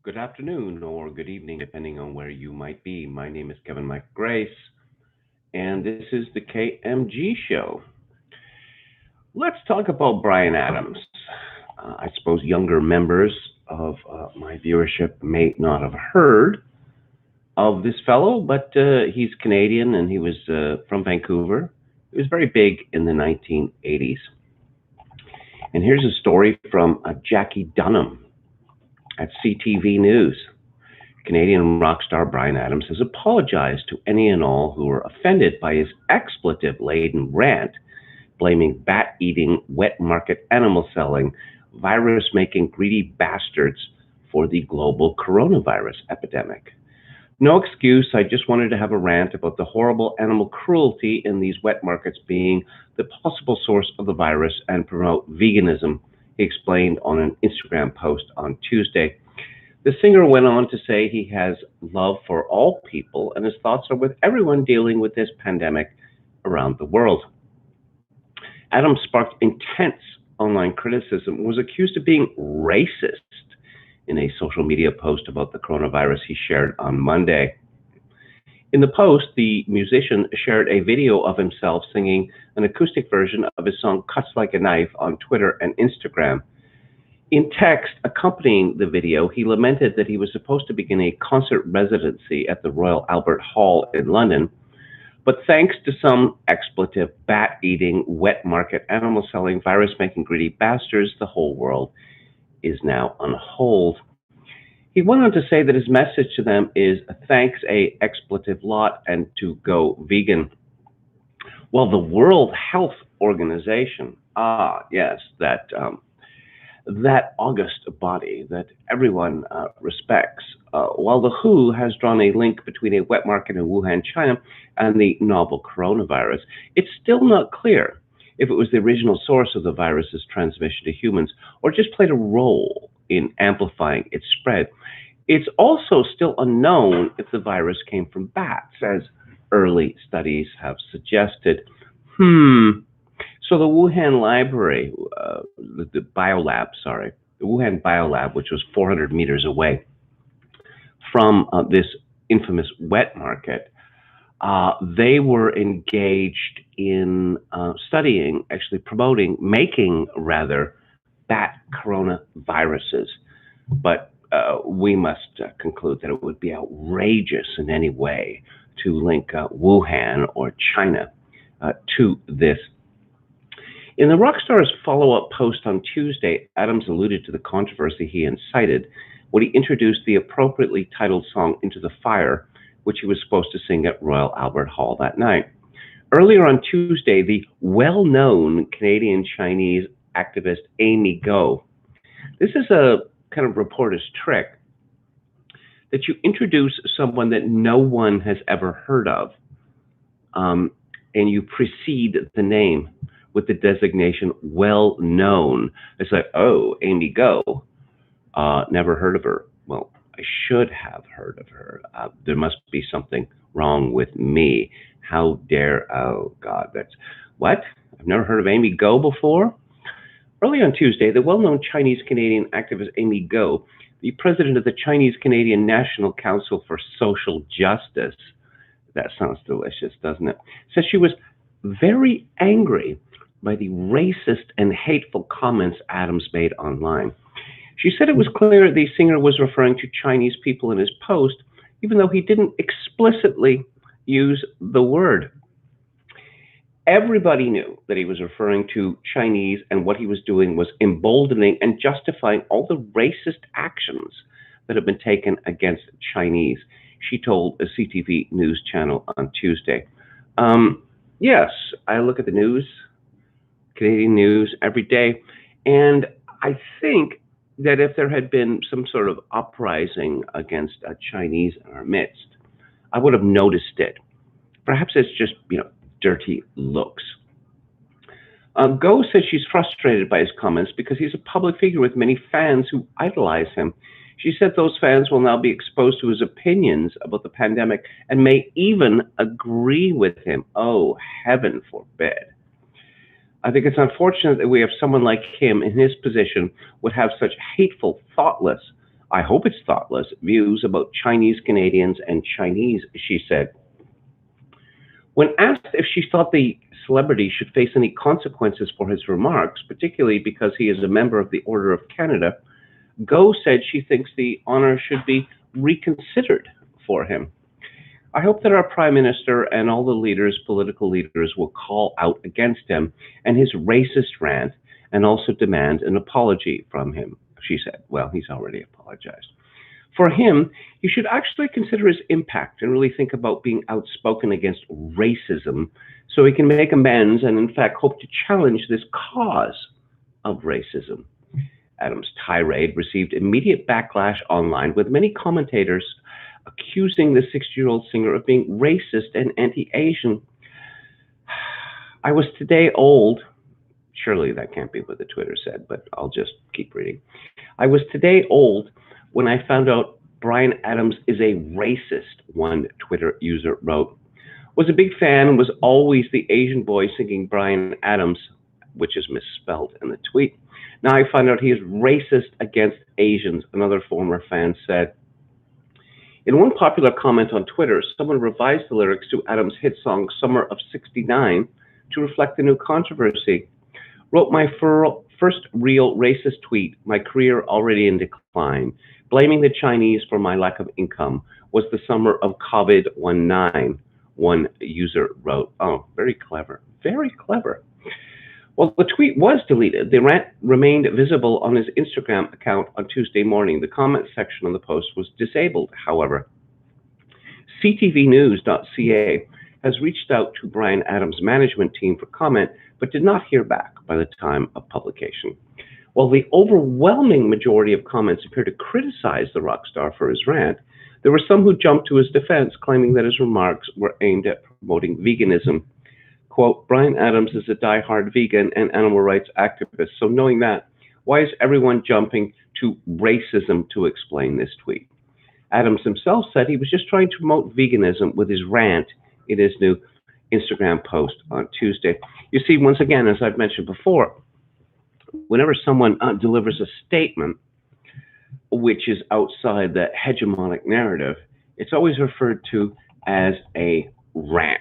Good afternoon or good evening, depending on where you might be. My name is Kevin Mike Grace, and this is the KMG show. Let's talk about Bryan Adams. I suppose younger members of my viewership may not have heard of this fellow, but he's Canadian and he was from Vancouver. He was very big in the 1980s. And here's a story from Jackie Dunham at CTV News. Canadian rock star Bryan Adams has apologized to any and all who were offended by his expletive-laden rant, blaming bat-eating, wet market animal selling, virus-making greedy bastards for the global coronavirus epidemic. No excuse, I just wanted to have a rant about the horrible animal cruelty in these wet markets being the possible source of the virus and promote veganism, he explained on an Instagram post on Tuesday. The singer went on to say he has love for all people and his thoughts are with everyone dealing with this pandemic around the world. Adams sparked intense online criticism and was accused of being racist in a social media post about the coronavirus he shared on Monday. In the post, the musician shared a video of himself singing an acoustic version of his song Cuts Like a Knife on Twitter and Instagram. In text accompanying the video, he lamented that he was supposed to begin a concert residency at the Royal Albert Hall in London, but thanks to some expletive, bat-eating, wet market, animal-selling, virus-making greedy bastards, the whole world is now on hold. He went on to say that his message to them is thanks a expletive lot and to go vegan. Well, the World Health Organization, yes, that august body that everyone respects, while the WHO has drawn a link between a wet market in Wuhan, China, and the novel coronavirus, it's still not clear if it was the original source of the virus's transmission to humans or just played a role in amplifying its spread. It's also still unknown if the virus came from bats, as early studies have suggested. So the Wuhan library, the Wuhan biolab, which was 400 meters away from this infamous wet market, they were engaged in studying, actually promoting, making rather, bat coronaviruses. But we must conclude that it would be outrageous in any way to link Wuhan or China to this. In the rock star's follow-up post on Tuesday, Adams alluded to the controversy he incited when he introduced the appropriately titled song Into the Fire, which he was supposed to sing at Royal Albert Hall that night. Earlier on Tuesday, the well-known Canadian-Chinese activist Amy Go. This is a kind of reporter's trick that you introduce someone that no one has ever heard of, and you precede the name with the designation well known. It's like, oh, Amy Go, never heard of her. Well, I should have heard of her. There must be something wrong with me. How dare, oh God, that's, what? I've never heard of Amy Go before? Early on Tuesday, the well-known Chinese-Canadian activist Amy Go, the president of the Chinese-Canadian National Council for Social Justice, that sounds delicious, doesn't it, says she was very angry by the racist and hateful comments Adams made online. She said it was clear the singer was referring to Chinese people in his post, even though he didn't explicitly use the word. Everybody knew that he was referring to Chinese, and what he was doing was emboldening and justifying all the racist actions that have been taken against Chinese, she told a CTV News channel on Tuesday. Yes, I look at the news, Canadian news, every day, and I think that if there had been some sort of uprising against Chinese in our midst, I would have noticed it. Perhaps it's just, dirty looks. Go says she's frustrated by his comments because he's a public figure with many fans who idolize him. She said those fans will now be exposed to his opinions about the pandemic and may even agree with him. Oh, heaven forbid. I think it's unfortunate that we have someone like him in his position would have such hateful, thoughtless, I hope it's thoughtless, views about Chinese Canadians and Chinese, she said. When asked if she thought the celebrity should face any consequences for his remarks, particularly because he is a member of the Order of Canada, Go said she thinks the honor should be reconsidered for him. I hope that our Prime Minister and all the leaders, political leaders, will call out against him and his racist rant and also demand an apology from him, she said. Well, he's already apologized. For him, he should actually consider his impact and really think about being outspoken against racism so he can make amends and, in fact, hope to challenge this cause of racism. Adams' tirade received immediate backlash online, with many commentators accusing the 60-year-old singer of being racist and anti-Asian. I was today old. Surely that can't be what the Twitter said, but I'll just keep reading. I was today old when I found out Bryan Adams is a racist, one Twitter user wrote. Was a big fan and was always the Asian boy singing Bryan Adams, which is misspelled in the tweet. Now I find out he is racist against Asians, another former fan said. In one popular comment on Twitter, someone revised the lyrics to Adams' hit song Summer of '69 to reflect the new controversy. Wrote my first real racist tweet, my career already in decline. Blaming the Chinese for my lack of income was the summer of COVID-19, one user wrote. Oh, very clever, very clever. Well, the tweet was deleted. The rant remained visible on his Instagram account on Tuesday morning. The comment section on the post was disabled, however. CTVnews.ca has reached out to Bryan Adams' management team for comment, but did not hear back by the time of publication. While the overwhelming majority of comments appear to criticize the rock star for his rant, there were some who jumped to his defense, claiming that his remarks were aimed at promoting veganism. Quote, Bryan Adams is a diehard vegan and animal rights activist, so knowing that, why is everyone jumping to racism to explain this tweet? Adams himself said he was just trying to promote veganism with his rant in his new Instagram post on Tuesday. You see, once again, as I've mentioned before, whenever someone delivers a statement which is outside the hegemonic narrative, it's always referred to as a rant.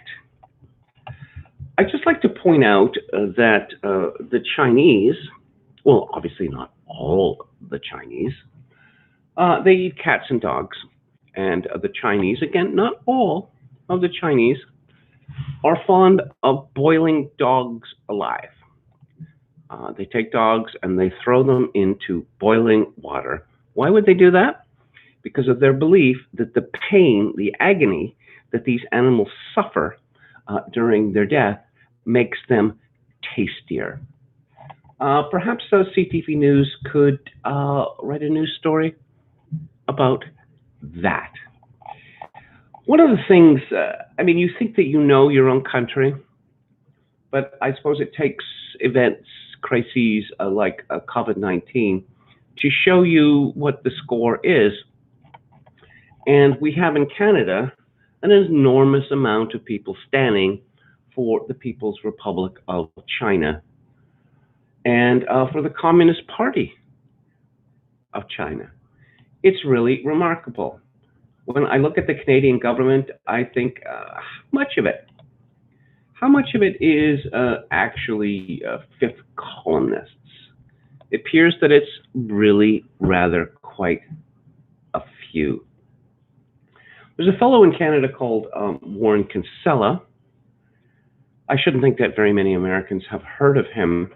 I'd just like to point out that the Chinese, well, obviously not all the Chinese, they eat cats and dogs. And the Chinese, again, not all of the Chinese, are fond of boiling dogs alive. They take dogs and they throw them into boiling water. Why would they do that? Because of their belief that the pain, the agony that these animals suffer during their death makes them tastier. Perhaps CTV News could write a news story about that. One of the things, I mean, you think that you know your own country, but I suppose it takes events, crises like COVID-19 to show you what the score is. And we have in Canada an enormous amount of people standing for the People's Republic of China and for the Communist Party of China. It's really remarkable. When I look at the Canadian government, I think how much of it is actually fifth columnists? It appears that it's really rather quite a few. There's a fellow in Canada called Warren Kinsella. I shouldn't think that very many Americans have heard of him.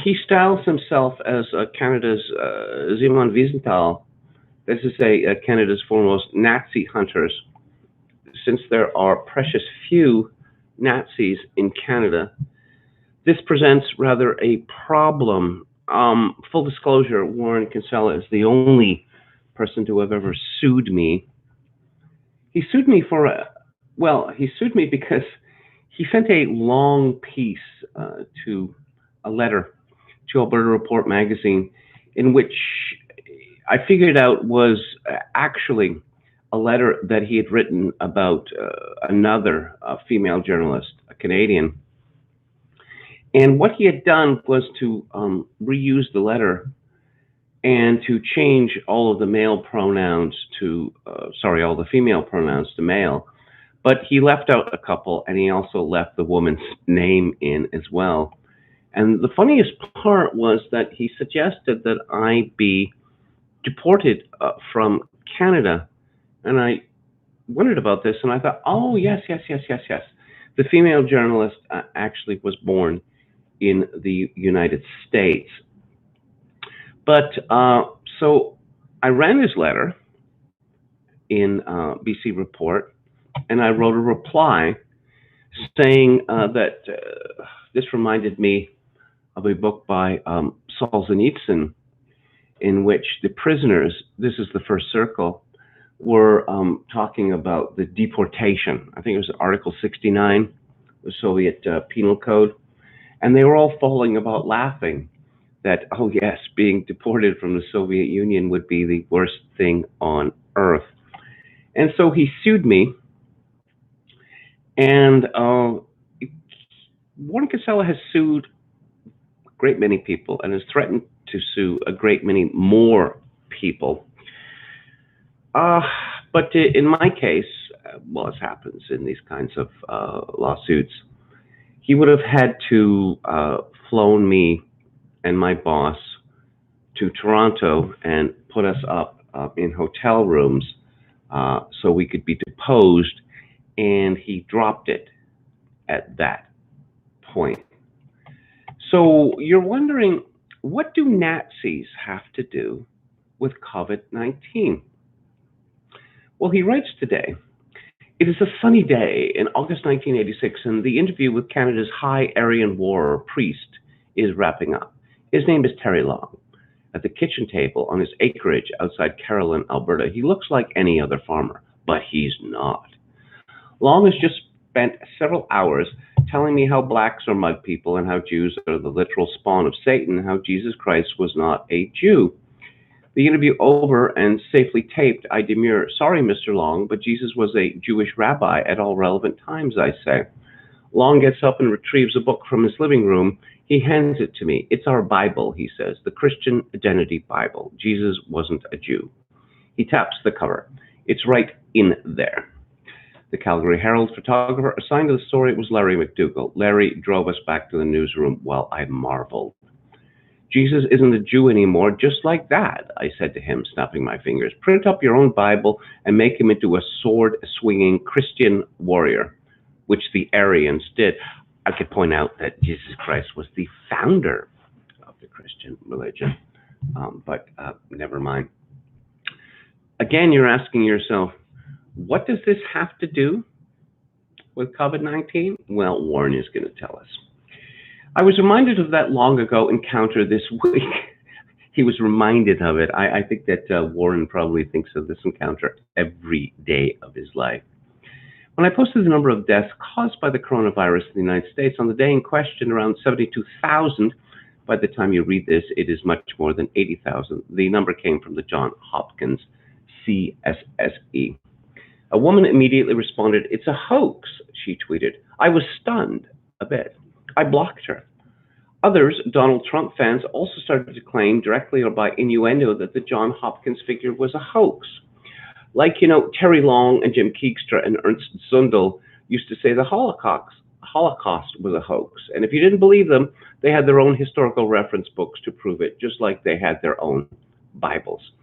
He styles himself as Canada's Simon Wiesenthal, that is to say, Canada's foremost Nazi hunters. Since there are precious few Nazis in Canada, this presents rather a problem. Full disclosure, Warren Kinsella is the only person to have ever sued me. He sued me for he sued me because he sent a long piece to a letter to Alberta Report magazine, in which I figured out was actually a letter that he had written about another female journalist, a Canadian. And what he had done was to reuse the letter and to change all of the male pronouns to, all the female pronouns to male. But he left out a couple, and he also left the woman's name in as well. And the funniest part was that he suggested that I be deported from Canada. And I wondered about this, and I thought, oh, yes, yes, yes, yes, yes. The female journalist actually was born in the United States. But so I ran his letter in BC Report, and I wrote a reply saying that this reminded me of a book by Solzhenitsyn, in which the prisoners, this is the first circle, were talking about the deportation. I think it was Article 69, the Soviet Penal Code, and they were all falling about laughing that, oh yes, being deported from the Soviet Union would be the worst thing on earth. And so he sued me, and Warren Casella has sued a great many people and has threatened to sue a great many more people. But in my case, well, as happens in these kinds of lawsuits, he would have had to flown me and my boss to Toronto and put us up in hotel rooms so we could be deposed, and he dropped it at that point. So you're wondering, what do Nazis have to do with COVID-19? Well, he writes today, it is a sunny day in August 1986, and the interview with Canada's High Aryan War priest is wrapping up. His name is Terry Long. At the kitchen table on his acreage outside Carolyn, Alberta, he looks like any other farmer, but he's not. Long has just spent several hours telling me how blacks are mud people and how Jews are the literal spawn of Satan, and how Jesus Christ was not a Jew. The interview over and safely taped, I demur, sorry, Mr. Long, but Jesus was a Jewish rabbi at all relevant times, I say. Long gets up and retrieves a book from his living room. He hands it to me. It's our Bible, he says, the Christian Identity Bible. Jesus wasn't a Jew. He taps the cover. It's right in there. The Calgary Herald photographer assigned to the story was Larry McDougall. Larry drove us back to the newsroom while I marveled. Jesus isn't a Jew anymore, just like that, I said to him, snapping my fingers. Print up your own Bible and make him into a sword-swinging Christian warrior, which the Aryans did. I could point out that Jesus Christ was the founder of the Christian religion, but never mind. Again, you're asking yourself, what does this have to do with COVID-19? Well, Warren is going to tell us. I was reminded of that long ago encounter this week. He was reminded of it. I think that Warren probably thinks of this encounter every day of his life. When I posted the number of deaths caused by the coronavirus in the United States on the day in question, around 72,000, by the time you read this, it is much more than 80,000. The number came from the Johns Hopkins CSSE. A woman immediately responded, "It's a hoax," she tweeted. I was stunned a bit. I blocked her. Others, Donald Trump fans, also started to claim, directly or by innuendo, that the Johns Hopkins figure was a hoax. Like, Terry Long and Jim Keegstra and Ernst Zundel used to say the Holocaust was a hoax. And if you didn't believe them, they had their own historical reference books to prove it, just like they had their own Bibles.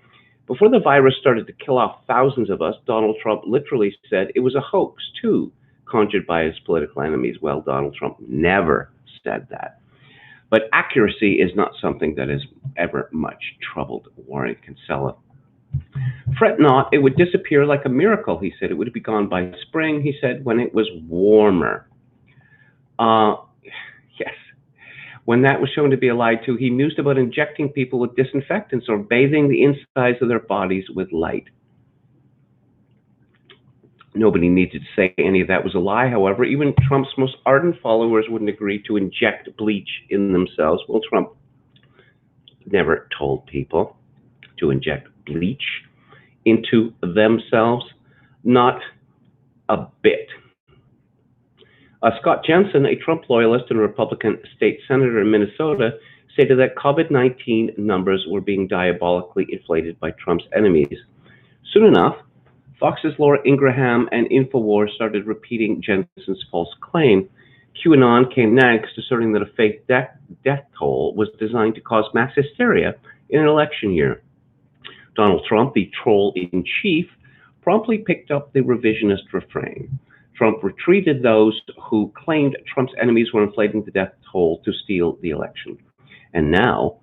Before the virus started to kill off thousands of us, Donald Trump literally said it was a hoax, too, conjured by his political enemies. Well, Donald Trump never said that. But accuracy is not something that has ever much troubled Warren Kinsella. Fret not, it would disappear like a miracle, he said. It would be gone by spring, he said, when it was warmer. Yes. When that was shown to be a lie, too, he mused about injecting people with disinfectants or bathing the insides of their bodies with light. Nobody needed to say any of that was a lie, however. Even Trump's most ardent followers wouldn't agree to inject bleach in themselves. Well, Trump never told people to inject bleach into themselves, not a bit. Scott Jensen, a Trump loyalist and Republican state senator in Minnesota, stated that COVID-19 numbers were being diabolically inflated by Trump's enemies. Soon enough, Fox's Laura Ingraham and InfoWars started repeating Jensen's false claim. QAnon came next, asserting that a fake death toll was designed to cause mass hysteria in an election year. Donald Trump, the troll-in-chief, promptly picked up the revisionist refrain. Trump retreated those who claimed Trump's enemies were inflating the death toll to steal the election. And now,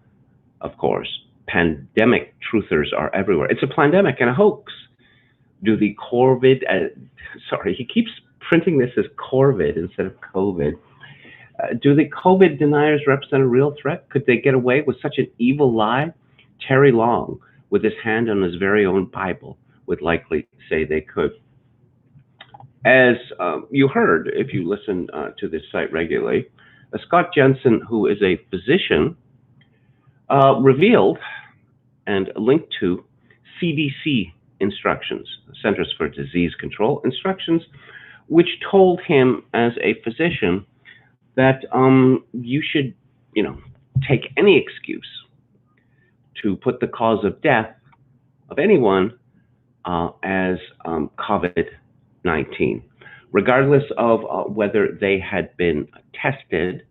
of course, pandemic truthers are everywhere. It's a pandemic and a hoax. Do the Corvid, he keeps printing this as Corvid instead of COVID. Do the COVID deniers represent a real threat? Could they get away with such an evil lie? Terry Long, with his hand on his very own Bible, would likely say they could. As you heard, if you listen to this site regularly, Scott Jensen, who is a physician, revealed and linked to CDC instructions, Centers for Disease Control instructions, which told him as a physician that you should, take any excuse to put the cause of death of anyone as COVID-19, regardless of whether they had been tested,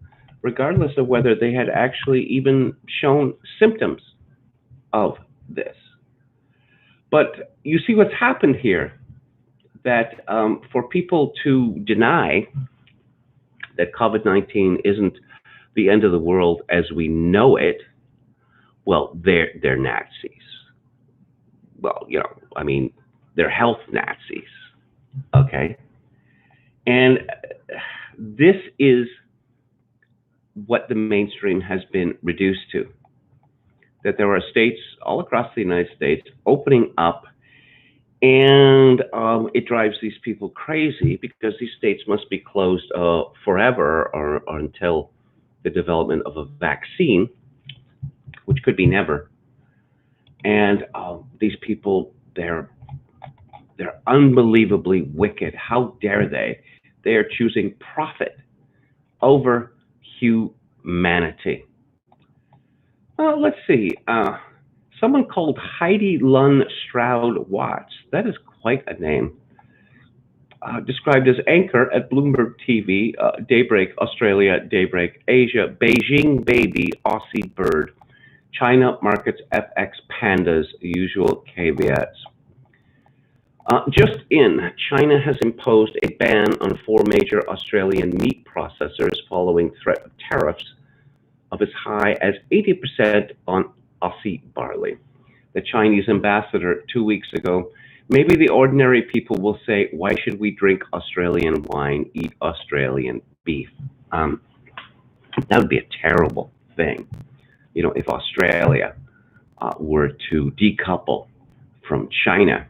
regardless of whether they had actually even shown symptoms of this. But you see what's happened here, that for people to deny that COVID-19 isn't the end of the world as we know it, well, they're Nazis. Well, they're health Nazis, okay? And this is what the mainstream has been reduced to, that there are states all across the United States opening up, and it drives these people crazy because these states must be closed forever or until the development of a vaccine, which could be never. And these people, they're unbelievably wicked. How dare they? They are choosing profit over humanity. Let's see. Someone called Heidi Lunn Stroud Watts, that is quite a name, described as anchor at Bloomberg TV, Daybreak Australia, Daybreak Asia, Beijing baby, Aussie bird, China markets FX pandas, usual caveats. Just in, China has imposed a ban on 4 major Australian meat processors following threat of tariffs of as high as 80% on Aussie barley. The Chinese ambassador 2 weeks ago, maybe the ordinary people will say, why should we drink Australian wine, eat Australian beef? That would be a terrible thing, if Australia were to decouple from China.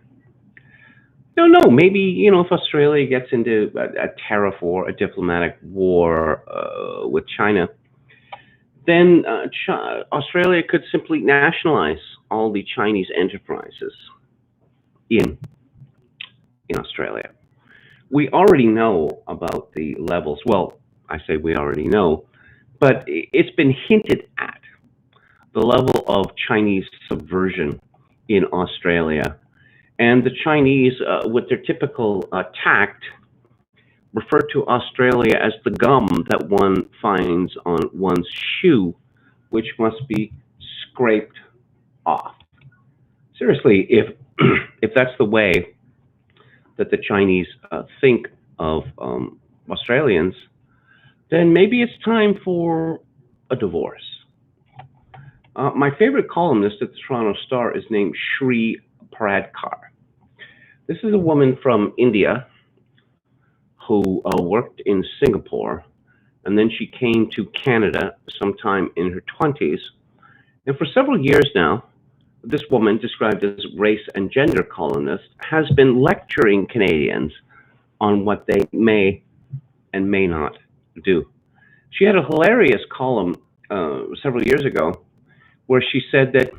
No, maybe, if Australia gets into a tariff war, a diplomatic war with China, then Australia could simply nationalize all the Chinese enterprises in Australia. We already know about the levels. Well, I say we already know, but it's been hinted at, the level of Chinese subversion in Australia. And the Chinese, with their typical tact, refer to Australia as the gum that one finds on one's shoe, which must be scraped off. Seriously, if that's the way that the Chinese think of Australians, then maybe it's time for a divorce. My favorite columnist at the Toronto Star is named Shri Pradkar. This is a woman from India who worked in Singapore, and then she came to Canada sometime in her 20s. And for several years now, this woman, described as race and gender columnist, has been lecturing Canadians on what they may and may not do. She had a hilarious column several years ago where she said that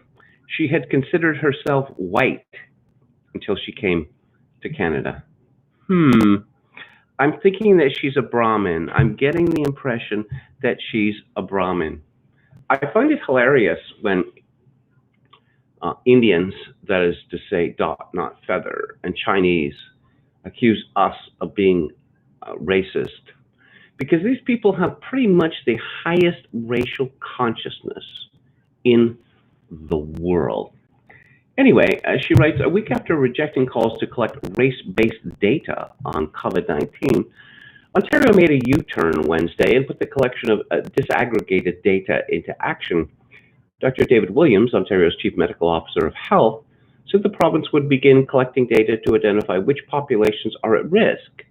she had considered herself white until she came to Canada. I'm thinking that she's a Brahmin. I'm getting the impression that she's a Brahmin. I find it hilarious when Indians, that is to say, dot, not feather, and Chinese accuse us of being racist because these people have pretty much the highest racial consciousness in the world. Anyway, as she writes, a week after rejecting calls to collect race-based data on COVID-19, Ontario made a U-turn Wednesday and put the collection of disaggregated data into action. Dr. David Williams, Ontario's Chief Medical Officer of Health, said the province would begin collecting data to identify which populations are at risk,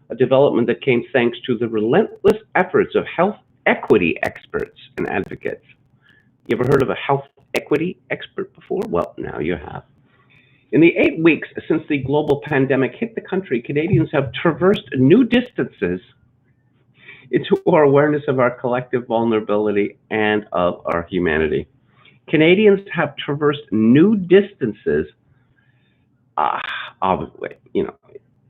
a development that came thanks to the relentless efforts of health equity experts and advocates. You ever heard of a health equity expert before? Well, now you have. In the 8 weeks since the global pandemic hit the country, Canadians have traversed new distances into our awareness of our collective vulnerability and of our humanity. Canadians have traversed new distances. Obviously,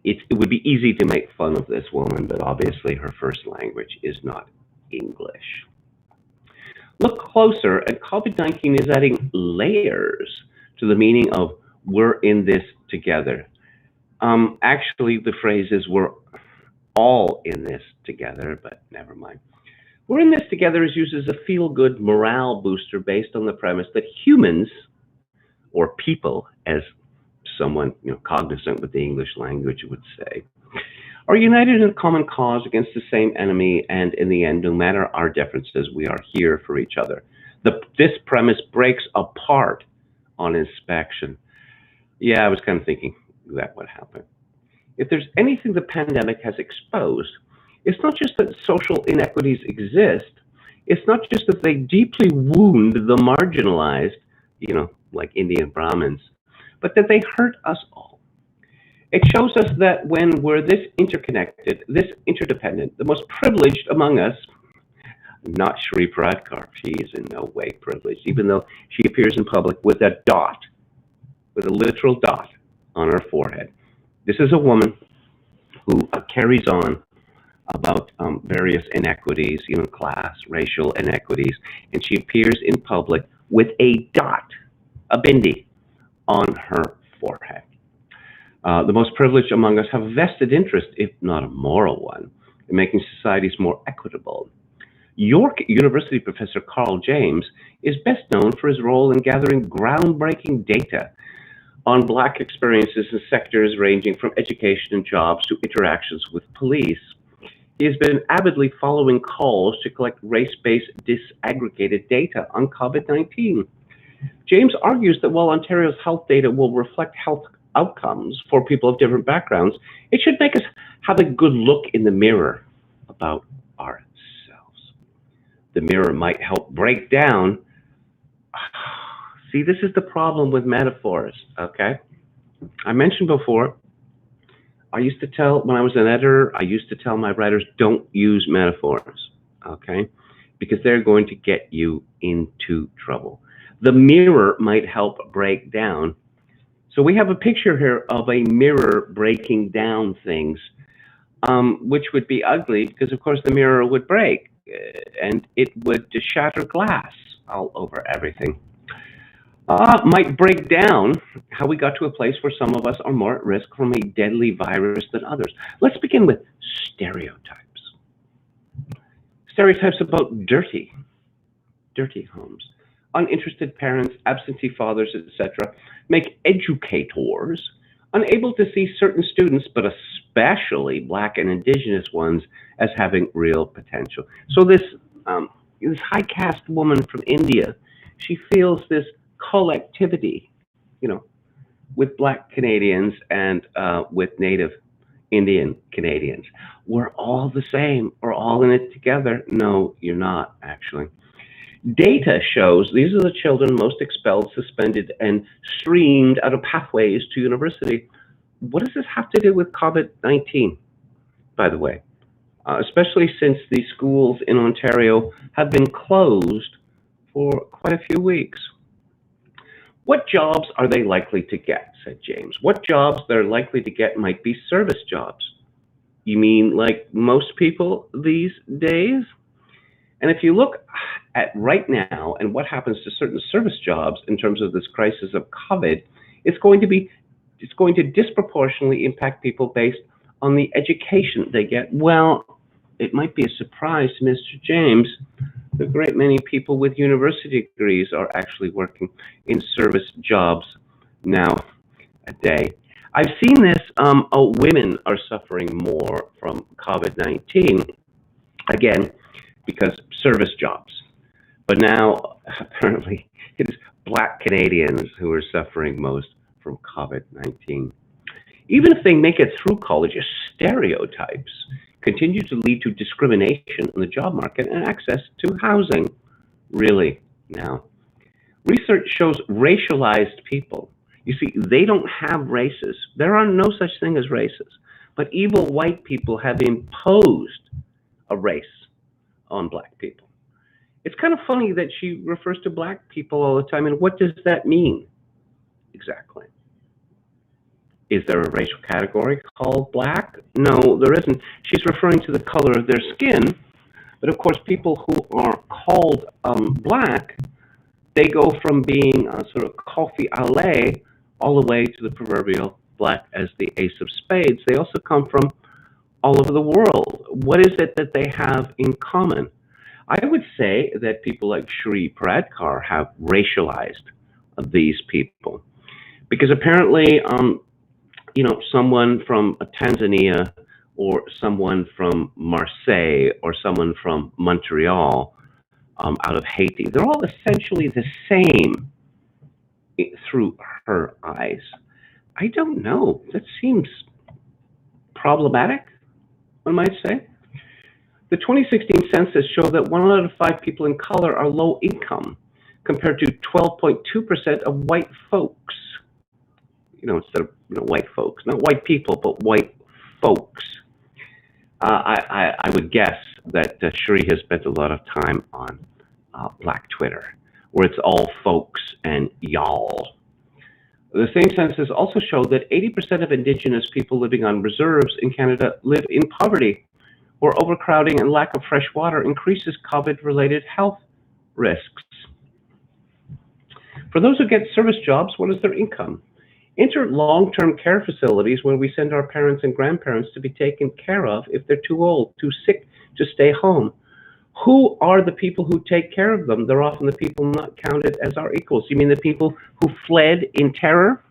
it would be easy to make fun of this woman, but obviously her first language is not English. Look closer, and COVID-19 is adding layers to the meaning of "we're in this together." Actually, the phrase is "we're all in this together," but never mind. "We're in this together" is used as a feel-good morale booster based on the premise that humans, or people, as someone cognizant with the English language would say, are united in a common cause against the same enemy, and in the end, no matter our differences, we are here for each other. This premise breaks apart on inspection. Yeah, I was kind of thinking that would happen. If there's anything the pandemic has exposed, it's not just that social inequities exist, it's not just that they deeply wound the marginalized, like Indian Brahmins, but that they hurt us all. It shows us that when we're this interconnected, this interdependent, the most privileged among us, not Shri Pradkar, she is in no way privileged, even though she appears in public with a dot, with a literal dot on her forehead. This is a woman who carries on about various inequities, class, racial inequities, and she appears in public with a dot, a bindi, on her forehead. The most privileged among us have a vested interest, if not a moral one, in making societies more equitable. York University professor Carl James is best known for his role in gathering groundbreaking data on Black experiences in sectors ranging from education and jobs to interactions with police. He has been avidly following calls to collect race-based disaggregated data on COVID-19. James argues that while Ontario's health data will reflect health outcomes for people of different backgrounds, it should make us have a good look in the mirror about ourselves. The mirror might help break down. See, this is the problem with metaphors, okay? I mentioned before, when I was an editor, I used to tell my writers, don't use metaphors, okay? Because they're going to get you into trouble. The mirror might help break down. So we have a picture here of a mirror breaking down things, which would be ugly because, of course, the mirror would break and it would shatter glass all over everything. Might break down how we got to a place where some of us are more at risk from a deadly virus than others. Let's begin with stereotypes. Stereotypes about dirty homes. Uninterested parents, absentee fathers, etc., make educators unable to see certain students, but especially Black and Indigenous ones, as having real potential. So this high caste woman from India, she feels this collectivity, with Black Canadians and with Native Indian Canadians. We're all the same. We're all in it together. No, you're not, actually. Data shows these are the children most expelled, suspended, and streamed out of pathways to university. What does this have to do with COVID-19, by the way? Especially since the schools in Ontario have been closed for quite a few weeks. What jobs are they likely to get, said James. What jobs they're likely to get might be service jobs. You mean like most people these days? And if you look at right now and what happens to certain service jobs in terms of this crisis of COVID, it's going to be it's going to disproportionately impact people based on the education they get. Well, it might be a surprise to Mr. James. A great many people with university degrees are actually working in service jobs now a day. I've seen this. Women are suffering more from COVID-19 again because service jobs. But now, apparently, it is Black Canadians who are suffering most from COVID-19. Even if they make it through college, stereotypes continue to lead to discrimination in the job market and access to housing. Really, now. Research shows racialized people. You see, they don't have races. There are no such thing as races. But evil white people have imposed a race on black people. It's kind of funny that she refers to black people all the time, and what does that mean exactly? Is there a racial category called black? No, there isn't. She's referring to the color of their skin, but of course, people who are called black, they go from being sort of coffee a lait all the way to the proverbial black as the ace of spades. They also come from all over the world. What is it that they have in common? I would say that people like Shri Pradkar have racialized these people because apparently, someone from Tanzania or someone from Marseille or someone from Montreal out of Haiti, they're all essentially the same through her eyes. I don't know. That seems problematic, one might say. The 2016 census showed that 1 out of 5 people in color are low income, compared to 12.2% of white folks. Instead of white folks, not white people, but white folks. I would guess that Shri has spent a lot of time on Black Twitter, where it's all folks and y'all. The same census also showed that 80% of Indigenous people living on reserves in Canada live in poverty, where overcrowding and lack of fresh water increases COVID-related health risks. For those who get service jobs, what is their income? Enter long-term care facilities where we send our parents and grandparents to be taken care of if they're too old, too sick to stay home. Who are the people who take care of them? They're often the people not counted as our equals. You mean the people who fled in terror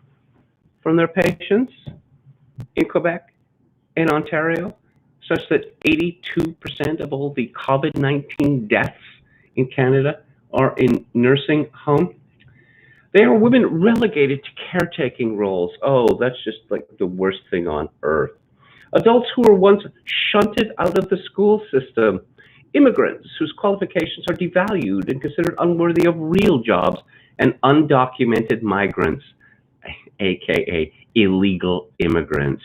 from their patients in Quebec and Ontario, such that 82% of all the COVID-19 deaths in Canada are in nursing homes? They are women relegated to caretaking roles. Oh, that's just like the worst thing on earth. Adults who were once shunted out of the school system. Immigrants whose qualifications are devalued and considered unworthy of real jobs. And undocumented migrants, aka illegal immigrants.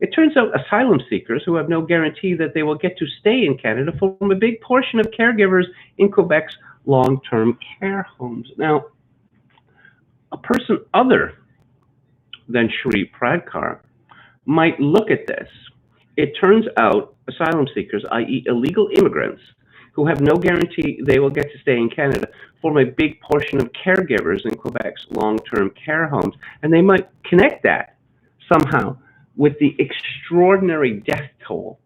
It turns out asylum seekers who have no guarantee that they will get to stay in Canada form a big portion of caregivers in Quebec's long-term care homes. Now, a person other than Shri Pradkar might look at this. It turns out asylum seekers, i.e. illegal immigrants, who have no guarantee they will get to stay in Canada, form a big portion of caregivers in Quebec's long-term care homes. And they might connect that somehow with the extraordinary death toll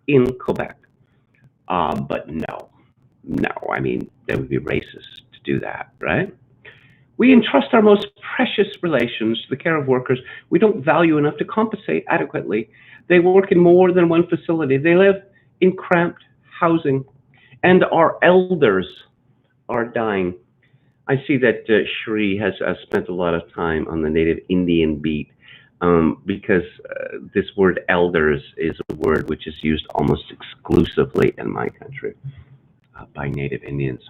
in Quebec. But no, I mean, that would be racist to do that, right? We entrust our most precious relations to the care of workers we don't value enough to compensate adequately. They work in more than one facility. They live in cramped housing, and our elders are dying. I see that Shri has spent a lot of time on the Native Indian beat because this word elders is a word which is used almost exclusively in my country by Native Indians.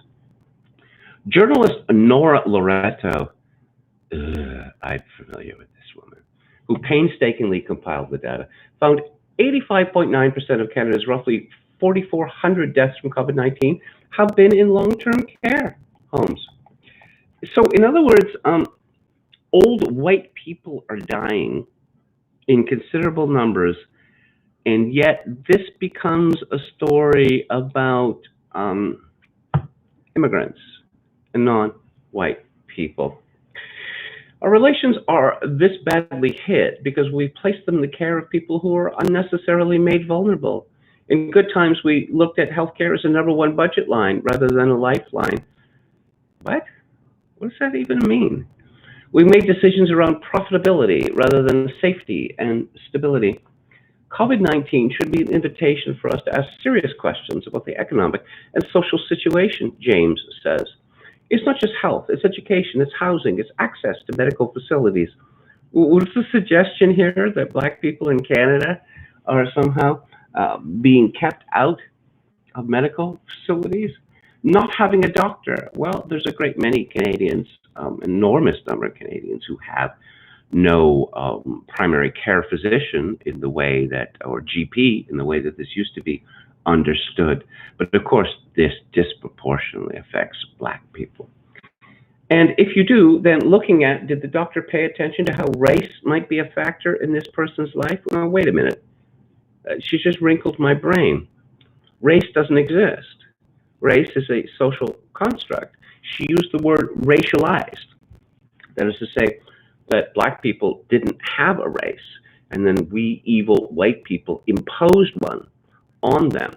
Journalist Nora Loreto, I'm familiar with this woman, who painstakingly compiled the data, found 85.9% of Canada's roughly 4,400 deaths from COVID-19 have been in long-term care homes. So, in other words, old white people are dying in considerable numbers, and yet this becomes a story about immigrants, and non-white people. Our relations are this badly hit because we place them in the care of people who are unnecessarily made vulnerable. In good times, we looked at healthcare as a number one budget line rather than a lifeline. What? What does that even mean? We made decisions around profitability rather than safety and stability. COVID-19 should be an invitation for us to ask serious questions about the economic and social situation, James says. It's not just health, it's education, it's housing, it's access to medical facilities. Was the suggestion here that Black people in Canada are somehow being kept out of medical facilities? Not having a doctor. Well, there's a great many Canadians, enormous number of Canadians who have no primary care physician in the way that, or GP in the way that this used to be understood. But of course, this disproportionately affects Black people. And if you do, then looking at, did the doctor pay attention to how race might be a factor in this person's life? Well, wait a minute. She just wrinkled my brain. Race doesn't exist. Race is a social construct. She used the word racialized. That is to say that Black people didn't have a race, and then we evil white people imposed one on them.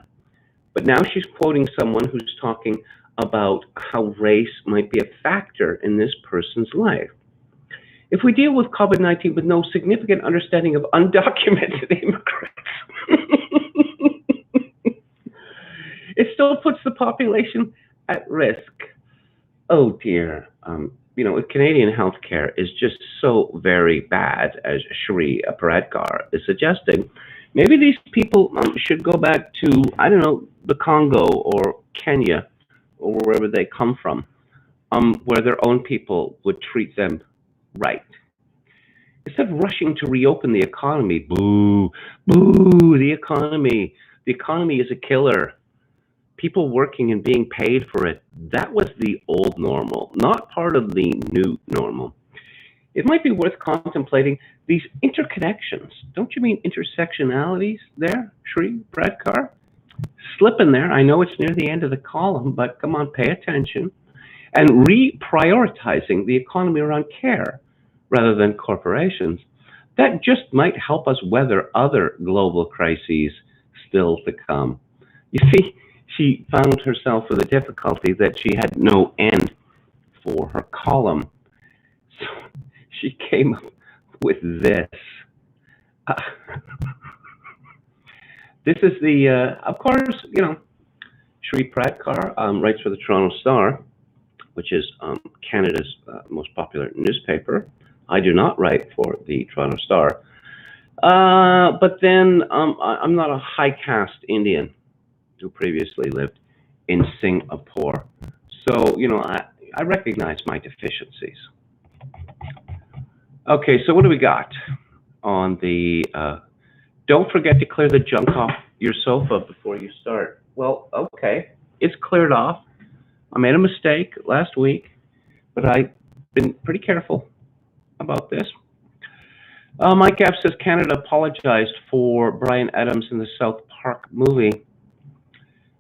But now she's quoting someone who's talking about how race might be a factor in this person's life. If we deal with COVID-19 with no significant understanding of undocumented immigrants, it still puts the population at risk. Oh dear. Canadian healthcare is just so very bad, as Shri Paradkar is suggesting. Maybe these people should go back to, I don't know, the Congo or Kenya or wherever they come from, where their own people would treat them right. Instead of rushing to reopen the economy, boo, boo, the economy. The economy is a killer. People working and being paid for it, that was the old normal, not part of the new normal. It might be worth contemplating these interconnections. Don't you mean intersectionalities there, Shri Pradkar? Slip in there. I know it's near the end of the column, but come on, pay attention. And reprioritizing the economy around care rather than corporations. That just might help us weather other global crises still to come. You see, she found herself with a difficulty that she had no end for her column. So she came up with this. This is the, of course, Shri Pradkar writes for the Toronto Star, which is Canada's most popular newspaper. I do not write for the Toronto Star. But then I'm not a high caste Indian who previously lived in Singapore. So, I recognize my deficiencies. Okay, so what do we got on the, don't forget to clear the junk off your sofa before you start. Well, okay, it's cleared off. I made a mistake last week, but I've been pretty careful about this. Mike F says Canada apologized for Bryan Adams in the South Park movie.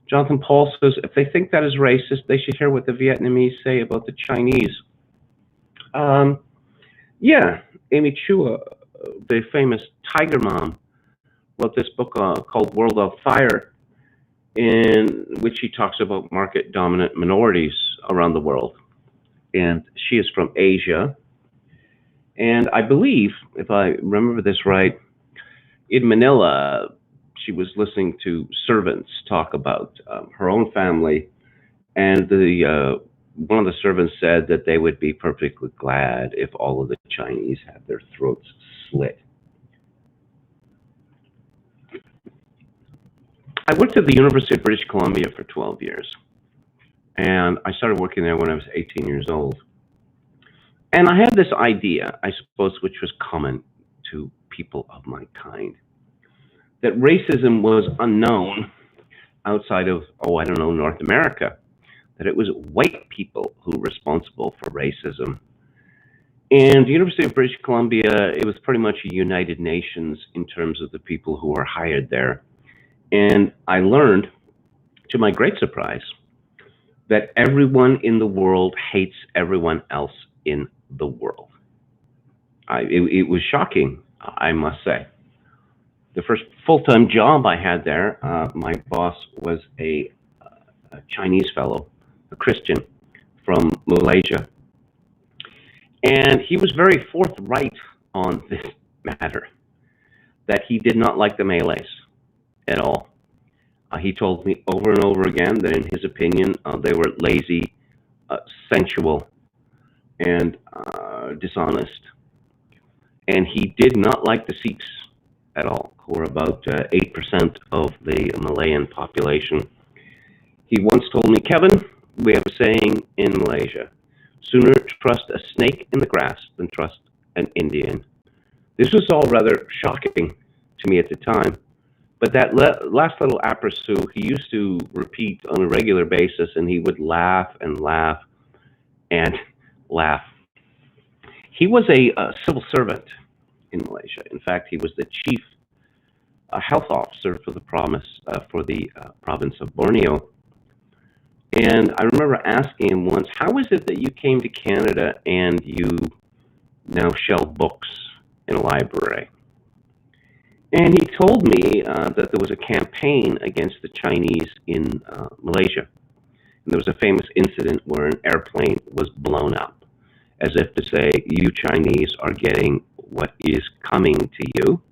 Jonathan Paul says, if they think that is racist, they should hear what the Vietnamese say about the Chinese. Yeah, Amy Chua, the famous Tiger Mom, wrote this book called World of Fire, in which she talks about market-dominant minorities around the world. And she is from Asia. And I believe, if I remember this right, in Manila, she was listening to servants talk about her own family, and one of the servants said that they would be perfectly glad if all of the Chinese had their throats slit. I worked at the University of British Columbia for 12 years, and I started working there when I was 18 years old. And I had this idea, I suppose, which was common to people of my kind, that racism was unknown outside of, North America, that it was white people who were responsible for racism. And the University of British Columbia, it was pretty much a United Nations in terms of the people who were hired there. And I learned, to my great surprise, that everyone in the world hates everyone else in the world. It was shocking, I must say. The first full-time job I had there, my boss was a Chinese fellow, a Christian from Malaysia, and he was very forthright on this matter, that he did not like the Malays at all. He told me over and over again that, in his opinion, they were lazy, sensual, and dishonest. And he did not like the Sikhs at all, who are about 8% of the Malayan population. He once told me, Kevin, we have a saying in Malaysia: sooner trust a snake in the grass than trust an Indian. This was all rather shocking to me at the time, but that last little aperçu he used to repeat on a regular basis, and he would laugh and laugh and laugh. He was a civil servant in Malaysia. In fact, he was the chief health officer for the province of Borneo. And I remember asking him once, "How is it that you came to Canada and you now shelve books in a library?" And he told me that there was a campaign against the Chinese in Malaysia. And there was a famous incident where an airplane was blown up, as if to say, "You Chinese are getting what is coming to you."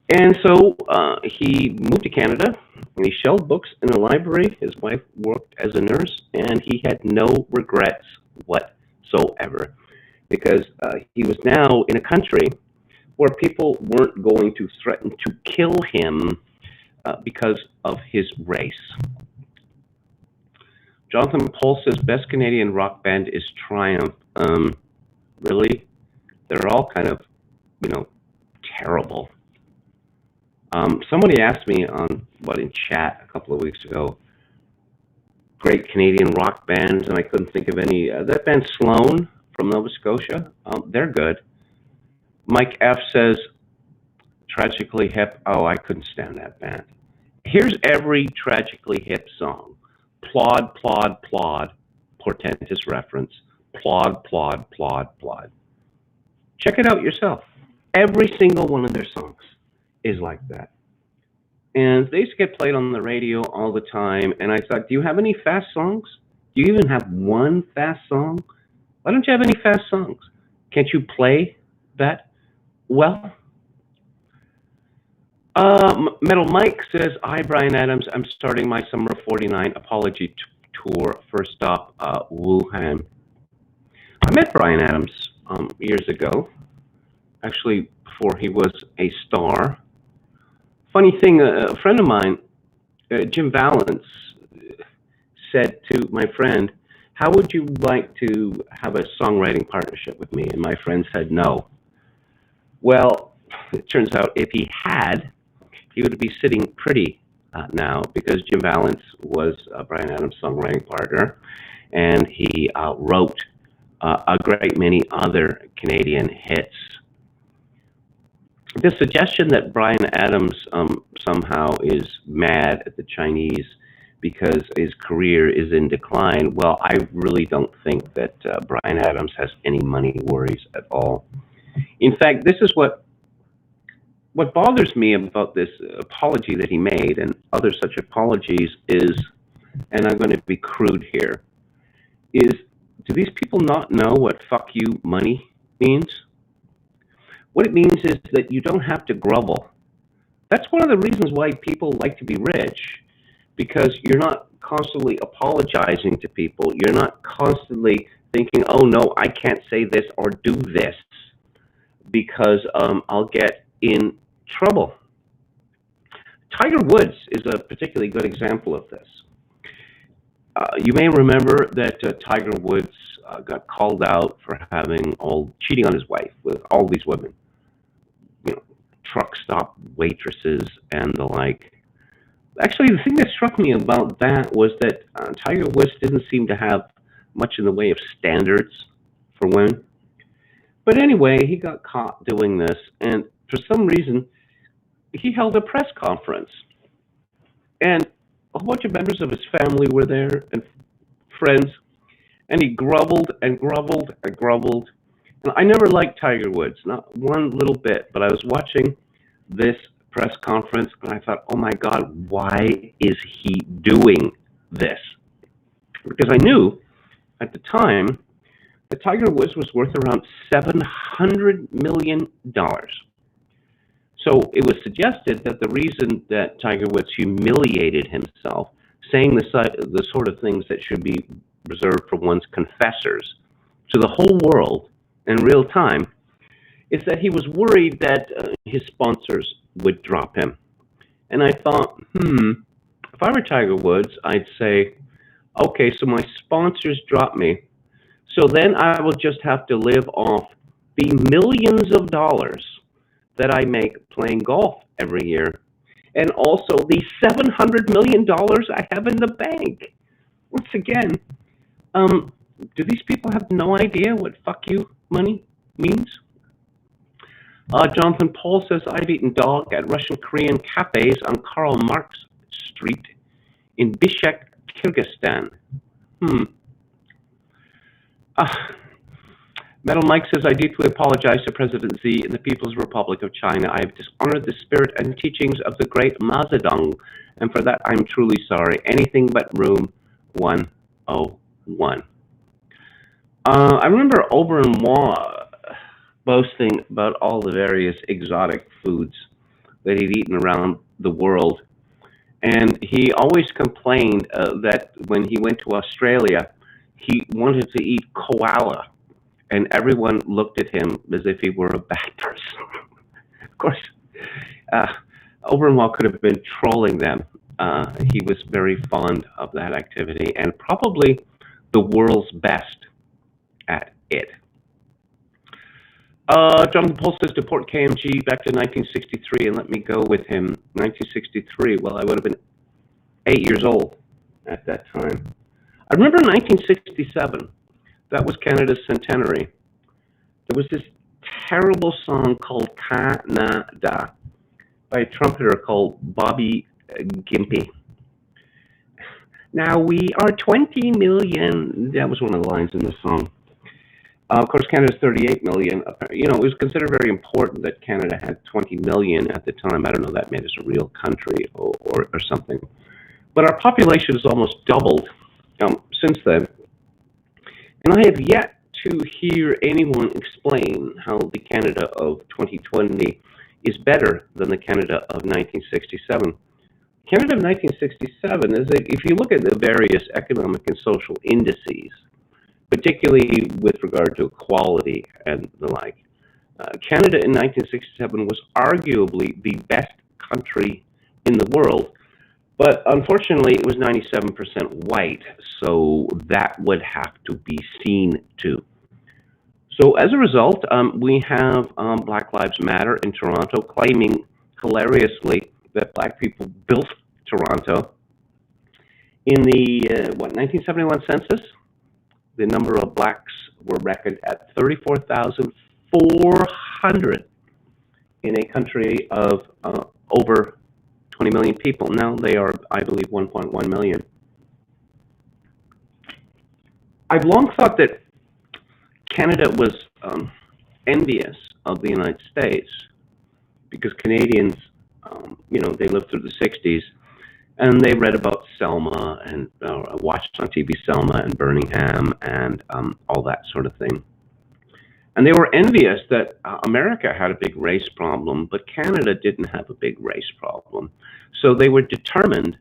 And so he moved to Canada, and he shelved books in a library. His wife worked as a nurse, and he had no regrets whatsoever, because he was now in a country where people weren't going to threaten to kill him because of his race. Jonathan Paul says, best Canadian rock band is Triumph. Really? They're all kind of, terrible. Somebody asked me in chat a couple of weeks ago, great Canadian rock bands, and I couldn't think of any. That band Sloan from Nova Scotia, they're good. Mike F. says, Tragically Hip. Oh, I couldn't stand that band. Here's every Tragically Hip song. Plod, plod, plod. Portentous reference. Plod, plod, plod, plod. Check it out yourself. Every single one of their songs is like that. And they used to get played on the radio all the time, and I thought, do you have any fast songs? Do you even have one fast song? Why don't you have any fast songs? Can't you play that well? Metal Mike says, hi, Bryan Adams. I'm starting my Summer of 49 apology tour. First stop, Wuhan. I met Bryan Adams years ago, actually before he was a star. Funny thing, a friend of mine, Jim Valance, said to my friend, how would you like to have a songwriting partnership with me? And my friend said no. Well, it turns out if he had, he would be sitting pretty now, because Jim Valance was Bryan Adams' songwriting partner, and he wrote a great many other Canadian hits. The suggestion that Bryan Adams somehow is mad at the Chinese because his career is in decline, well, I really don't think that Bryan Adams has any money worries at all. In fact, this is what bothers me about this apology that he made and other such apologies is, and I'm going to be crude here, is, do these people not know what fuck you money means? What it means is that you don't have to grovel. That's one of the reasons why people like to be rich, because you're not constantly apologizing to people. You're not constantly thinking, oh no, I can't say this or do this because I'll get in trouble. Tiger Woods is a particularly good example of this. You may remember that Tiger Woods got called out for cheating on his wife with all these women, truck stop waitresses and the like. Actually, the thing that struck me about that was that Tiger Woods didn't seem to have much in the way of standards for women. But anyway, he got caught doing this, and for some reason, he held a press conference. And a whole bunch of members of his family were there, and friends, and he grumbled and grumbled and grumbled. And I never liked Tiger Woods, not one little bit, but I was watching this press conference and I thought, oh my God, why is he doing this? Because I knew at the time that Tiger Woods was worth around $700 million. So it was suggested that the reason that Tiger Woods humiliated himself, saying the sort of things that should be reserved for one's confessors to the whole world in real time, is that he was worried that his sponsors would drop him. And I thought, if I were Tiger Woods, I'd say, okay, so my sponsors drop me, so then I will just have to live off the millions of dollars that I make playing golf every year, and also the $700 million I have in the bank. Once again, do these people have no idea what fuck you money means? Jonathan Paul says, I've eaten dog at Russian Korean cafes on Karl Marx Street in Bishkek, Kyrgyzstan. Metal Mike says, I deeply apologize to President Xi and the People's Republic of China. I have dishonored the spirit and teachings of the great Mao Zedong, and for that I'm truly sorry. Anything but room 101. I remember Oberon Moore boasting about all the various exotic foods that he'd eaten around the world. And he always complained that when he went to Australia, he wanted to eat koala. And everyone looked at him as if he were a bad person. Of course, Oberon could have been trolling them. He was very fond of that activity and probably the world's best at it. Jonathan Paul says, deport KMG back to 1963 and let me go with him. 1963, well, I would have been 8 years old at that time. I remember 1967. That was Canada's centenary. There was this terrible song called Canada by a trumpeter called Bobby Gimpy. Now we are 20 million. That was one of the lines in the song. Of course, Canada's 38 million. You know, it was considered very important that Canada had 20 million at the time. I don't know if that made us a real country or something. But our population has almost doubled since then. And I have yet to hear anyone explain how the Canada of 2020 is better than the Canada of 1967. Canada of 1967 is, if you look at the various economic and social indices, particularly with regard to equality and the like, Canada in 1967 was arguably the best country in the world. But unfortunately, it was 97% white, so that would have to be seen to. So as a result, we have Black Lives Matter in Toronto claiming hilariously that black people built Toronto. In the 1971 census, the number of blacks were reckoned at 34,400 in a country of over 20 million people. Now they are, I believe, 1.1 million. I've long thought that Canada was envious of the United States because Canadians, you know, they lived through the 60s and they read about Selma and watched on TV Selma and Birmingham and all that sort of thing. And they were envious that America had a big race problem, but Canada didn't have a big race problem. So they were determined,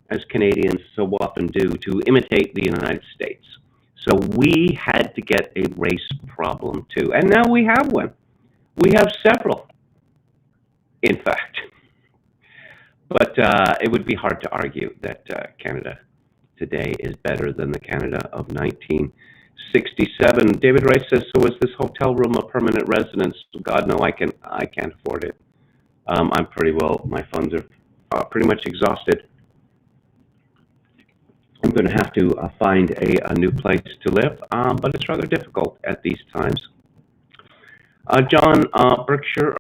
as Canadians so often do, to imitate the United States. So we had to get a race problem too. And now we have one. We have several, in fact. But it would be hard to argue that Canada today is better than the Canada of 1967. David Rice says, so is this hotel room a permanent residence? God, no, I can't afford it. I'm pretty well, my funds are pretty much exhausted. I'm going to have to find a new place to live, but it's rather difficult at these times. John Berkshire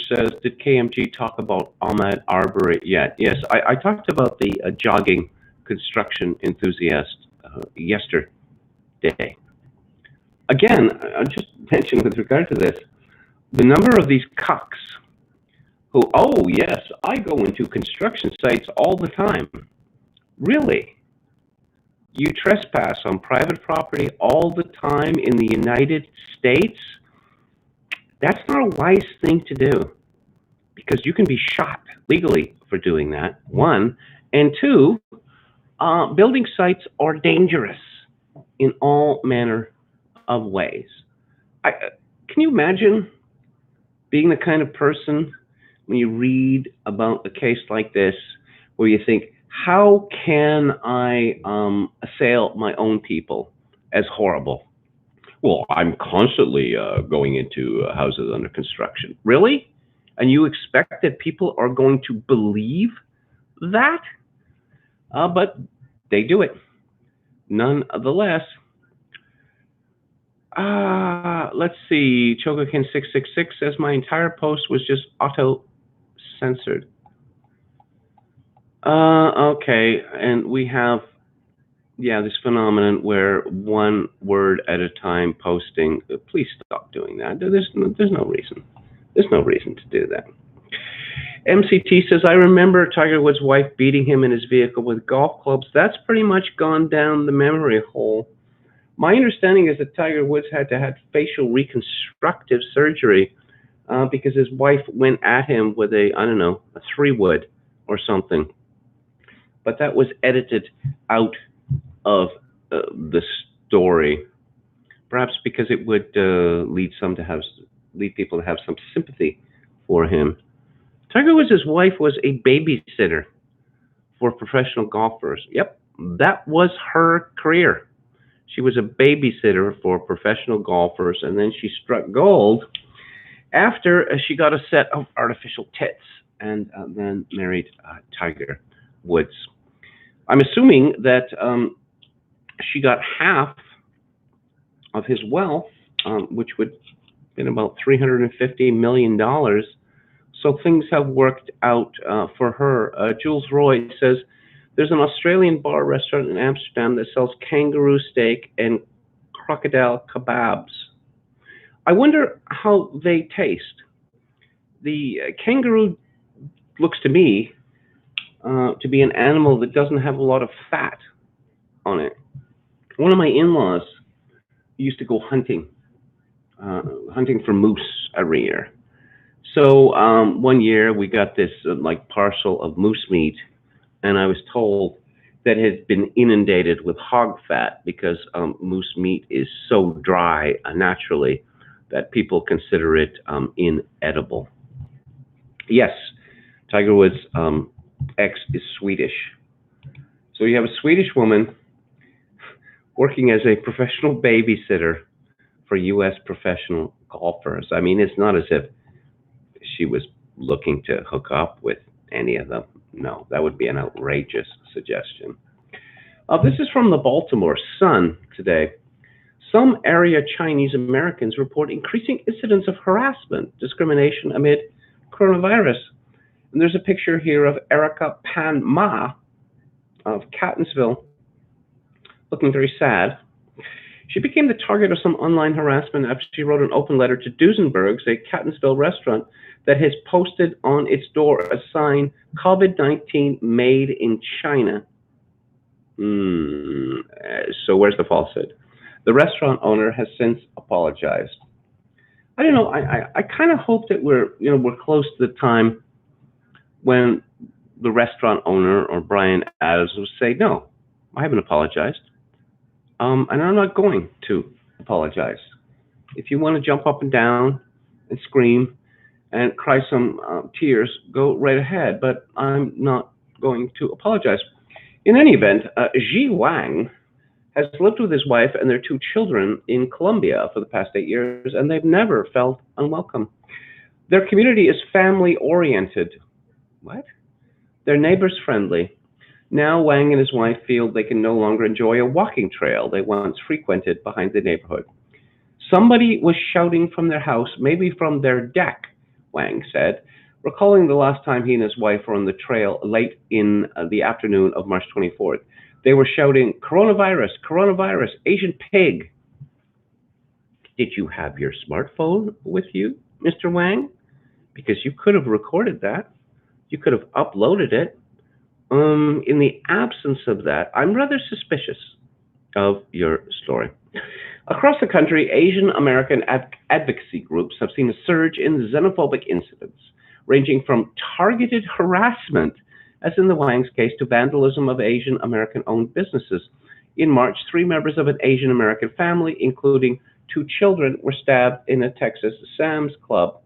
says, did KMG talk about Ahmaud Arbery yet? Yes, I talked about the jogging construction enthusiast yesterday. Again, I'll just mention with regard to this, the number of these cucks who, oh yes, I go into construction sites all the time. Really? You trespass on private property all the time in the United States? That's not a wise thing to do, because you can be shot legally for doing that, one. And two, building sites are dangerous in all manner of ways. Can you imagine being the kind of person when you read about a case like this where you think, how can I assail my own people as horrible? Well, I'm constantly going into houses under construction. Really? And you expect that people are going to believe that? But they do it. Nonetheless, let's see. Chocokin666 says my entire post was just auto-censored. Okay, and we have, this phenomenon where one word at a time posting. Please stop doing that. There's no reason. There's no reason to do that. MCT says, I remember Tiger Woods' wife beating him in his vehicle with golf clubs. That's pretty much gone down the memory hole. My understanding is that Tiger Woods had to have facial reconstructive surgery because his wife went at him with a 3-wood or something. But that was edited out of the story, perhaps because it would lead people to have some sympathy for him. Tiger Woods' wife was a babysitter for professional golfers. Yep, that was her career. She was a babysitter for professional golfers, and then she struck gold after she got a set of artificial tits and then married Tiger Woods. I'm assuming that she got half of his wealth, which would have been about $350 million. So things have worked out for her. Jules Roy says, there's an Australian bar restaurant in Amsterdam that sells kangaroo steak and crocodile kebabs. I wonder how they taste. The kangaroo looks to me to be an animal that doesn't have a lot of fat on it. One of my in-laws used to go hunting for moose every year. So one year we got this parcel of moose meat, and I was told that it had been inundated with hog fat because moose meat is so dry naturally that people consider it inedible. Yes, Tiger Woods' ex is Swedish. So you have a Swedish woman working as a professional babysitter for U.S. professional golfers. I mean, it's not as if she was looking to hook up with any of them. No, that would be an outrageous suggestion. This is from the Baltimore Sun today. Some area Chinese Americans report increasing incidents of harassment, discrimination amid coronavirus. And there's a picture here of Erica Pan Ma of Catonsville, looking very sad. She became the target of some online harassment after she wrote an open letter to Duesenberg's, a Catonsville restaurant that has posted on its door a sign, COVID-19 made in China. So where's the falsehood? The restaurant owner has since apologized. I don't know. I kind of hope that we're close to the time when the restaurant owner or Bryan Adams will say, no, I haven't apologized. And I'm not going to apologize. If you want to jump up and down and scream and cry some tears, go right ahead. But I'm not going to apologize. In any event, Ji Wang has lived with his wife and their 2 children in Colombia for the past 8 years, and they've never felt unwelcome. Their community is family-oriented. What? They're neighbors-friendly. Now Wang and his wife feel they can no longer enjoy a walking trail they once frequented behind the neighborhood. Somebody was shouting from their house, maybe from their deck, Wang said, recalling the last time he and his wife were on the trail late in the afternoon of March 24th. They were shouting, coronavirus, coronavirus, Asian pig. Did you have your smartphone with you, Mr. Wang? Because you could have recorded that. You could have uploaded it. In the absence of that, I'm rather suspicious of your story. Across the country, Asian American advocacy groups have seen a surge in xenophobic incidents, ranging from targeted harassment, as in the Wang's case, to vandalism of Asian American owned businesses. In March, three members of an Asian American family, including two children, were stabbed in a Texas Sam's Club.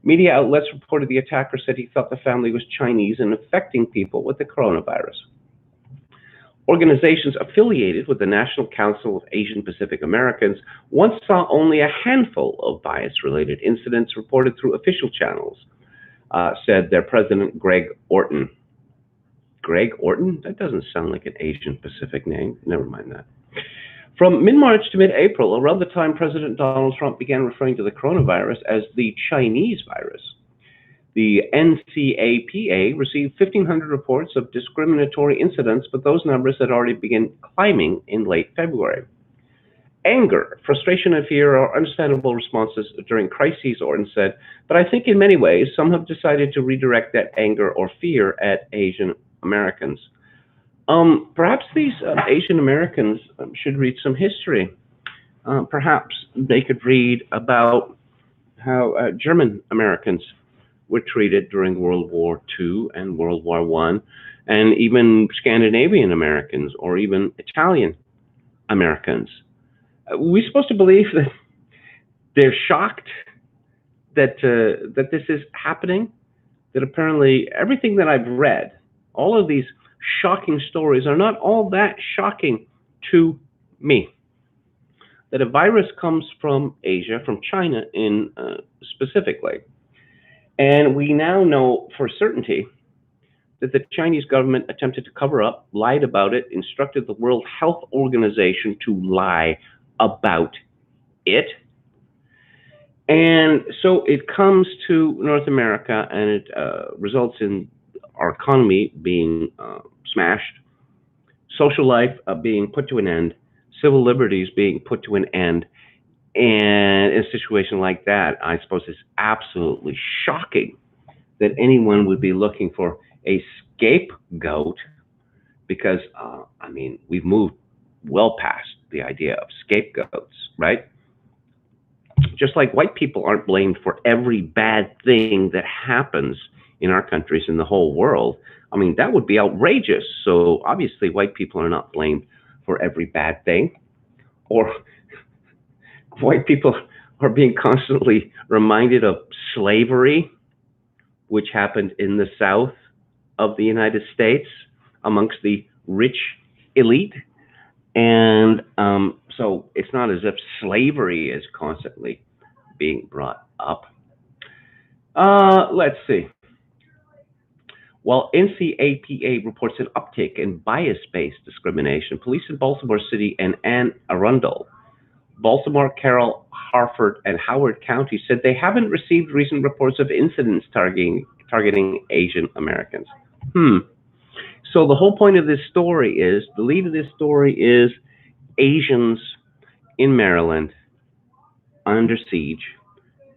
Media outlets reported the attacker said he thought the family was Chinese and infecting people with the coronavirus. Organizations affiliated with the National Council of Asian Pacific Americans once saw only a handful of bias-related incidents reported through official channels, said their president, Greg Orton. Greg Orton? That doesn't sound like an Asian Pacific name. Never mind that. From mid-March to mid-April, around the time President Donald Trump began referring to the coronavirus as the Chinese virus, the NCAPA received 1,500 reports of discriminatory incidents, but those numbers had already begun climbing in late February. Anger, frustration, and fear are understandable responses during crises, Orton said, but I think in many ways some have decided to redirect that anger or fear at Asian Americans. Perhaps these Asian Americans should read some history. Perhaps they could read about how German Americans were treated during World War II and World War I, and even Scandinavian Americans or even Italian Americans. We're supposed to believe that they're shocked that that this is happening, that apparently everything that I've read, all of these shocking stories are not all that shocking to me. That a virus comes from Asia, from China in specifically. And we now know for certainty that the Chinese government attempted to cover up, lied about it, instructed the World Health Organization to lie about it. And so it comes to North America and it results in our economy being smashed, social life being put to an end, civil liberties being put to an end. And in a situation like that, I suppose it's absolutely shocking that anyone would be looking for a scapegoat because, I mean, we've moved well past the idea of scapegoats, right? Just like white people aren't blamed for every bad thing that happens in our countries and the whole world. I mean, that would be outrageous. So obviously white people are not blamed for every bad thing. Or white people are being constantly reminded of slavery, which happened in the South of the United States amongst the rich elite. And so it's not as if slavery is constantly being brought up. Let's see. While NCAPA reports an uptick in bias-based discrimination, police in Baltimore City and Anne Arundel, Baltimore, Carroll, Harford, and Howard County said they haven't received recent reports of incidents targeting Asian Americans. So the whole point of this story is, the lead of this story is Asians in Maryland under siege.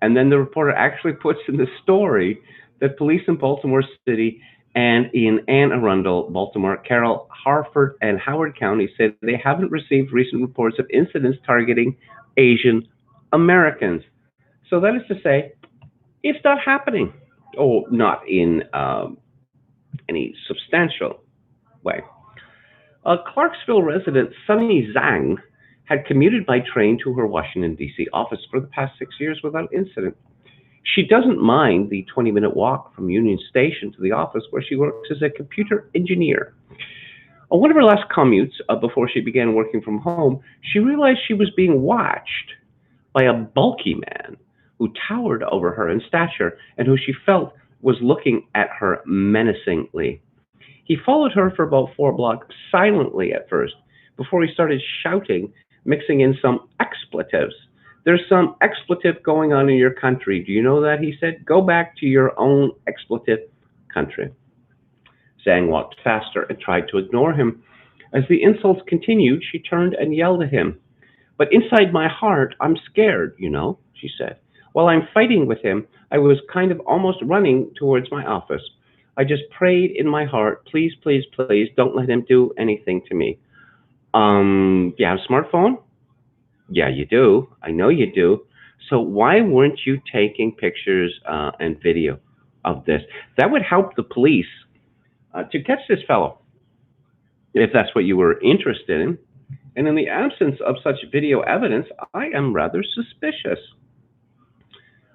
And then the reporter actually puts in the story that police in Baltimore City and in Anne Arundel, Baltimore, Carroll, Harford, and Howard County said they haven't received recent reports of incidents targeting Asian Americans. So that is to say, it's not happening, or not in any substantial way. Clarksville resident Sunny Zhang had commuted by train to her Washington, D.C. office for the past 6 years without incident. She doesn't mind the 20-minute walk from Union Station to the office where she works as a computer engineer. On one of her last commutes, before she began working from home, she realized she was being watched by a bulky man who towered over her in stature and who she felt was looking at her menacingly. He followed her for about 4 blocks silently at first, before he started shouting, mixing in some expletives. There's some expletive going on in your country. Do you know that? He said. Go back to your own expletive country. Zhang walked faster and tried to ignore him. As the insults continued, she turned and yelled at him. But inside my heart, I'm scared, she said. While I'm fighting with him, I was kind of almost running towards my office. I just prayed in my heart, please, please, please, don't let him do anything to me. You have a smartphone? Yeah, you do. I know you do. So why weren't you taking pictures and video of this? That would help the police to catch this fellow, if that's what you were interested in. And in the absence of such video evidence, I am rather suspicious.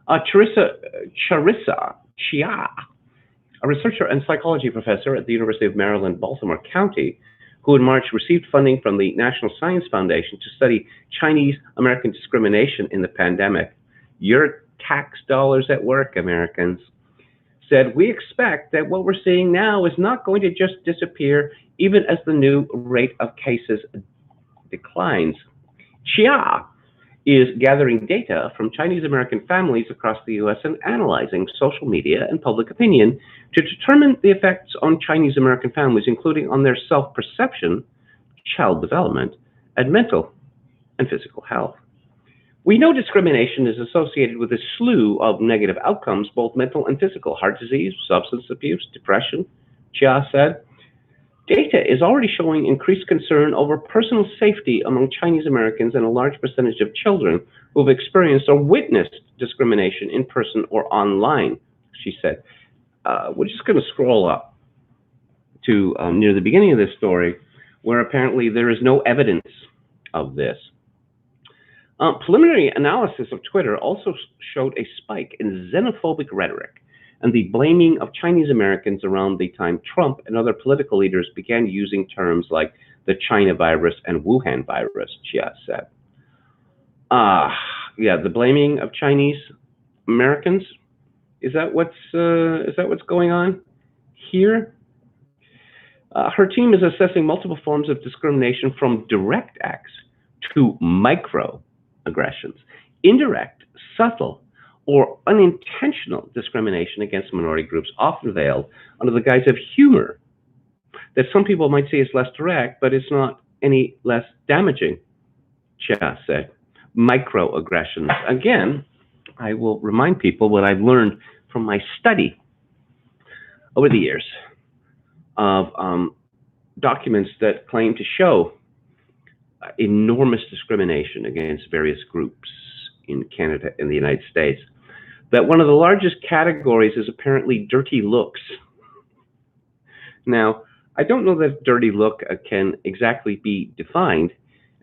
Charissa Chia, a researcher and psychology professor at the University of Maryland, Baltimore County, who in March received funding from the National Science Foundation to study Chinese American discrimination in the pandemic. Your tax dollars at work, Americans, said, we expect that what we're seeing now is not going to just disappear even as the new rate of cases declines. Chia is gathering data from Chinese American families across the U.S. and analyzing social media and public opinion to determine the effects on Chinese American families, including on their self-perception, child development, and mental and physical health. We know discrimination is associated with a slew of negative outcomes, both mental and physical: heart disease, substance abuse, depression, Chia said. Data is already showing increased concern over personal safety among Chinese Americans and a large percentage of children who have experienced or witnessed discrimination in person or online, she said. We're just going to scroll up to near the beginning of this story, where apparently there is no evidence of this. Preliminary analysis of Twitter also showed a spike in xenophobic rhetoric and the blaming of Chinese Americans around the time Trump and other political leaders began using terms like the China virus and Wuhan virus, Chia said. The blaming of Chinese Americans, is that what's going on here? Her team is assessing multiple forms of discrimination, from direct acts to microaggressions, indirect, subtle, or unintentional discrimination against minority groups, often veiled under the guise of humor that some people might see as less direct, but it's not any less damaging, Chia said. Microaggressions. Again, I will remind people what I've learned from my study over the years of documents that claim to show enormous discrimination against various groups in Canada and the United States, that one of the largest categories is apparently dirty looks. Now, I don't know that dirty look can exactly be defined,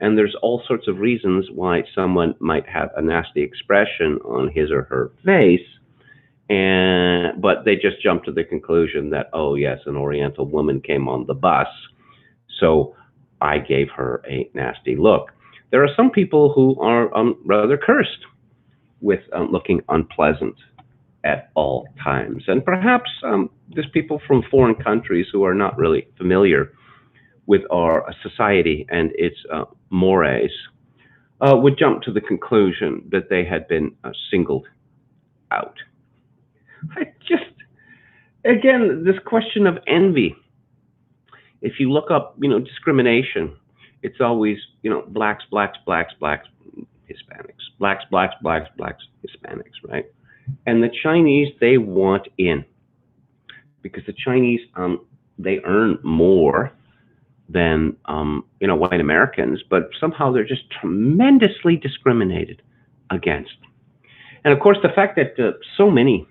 and there's all sorts of reasons why someone might have a nasty expression on his or her face, but they just jump to the conclusion that, oh yes, an Oriental woman came on the bus, so I gave her a nasty look. There are some people who are rather cursed with looking unpleasant at all times. And perhaps there's people from foreign countries who are not really familiar with our society and its mores would jump to the conclusion that they had been singled out. Again, this question of envy. If you look up, discrimination, it's always, blacks, Hispanics, blacks, Hispanics, right? And the Chinese, they want in, because the Chinese, they earn more than, white Americans, but somehow they're just tremendously discriminated against. And of course, the fact that so many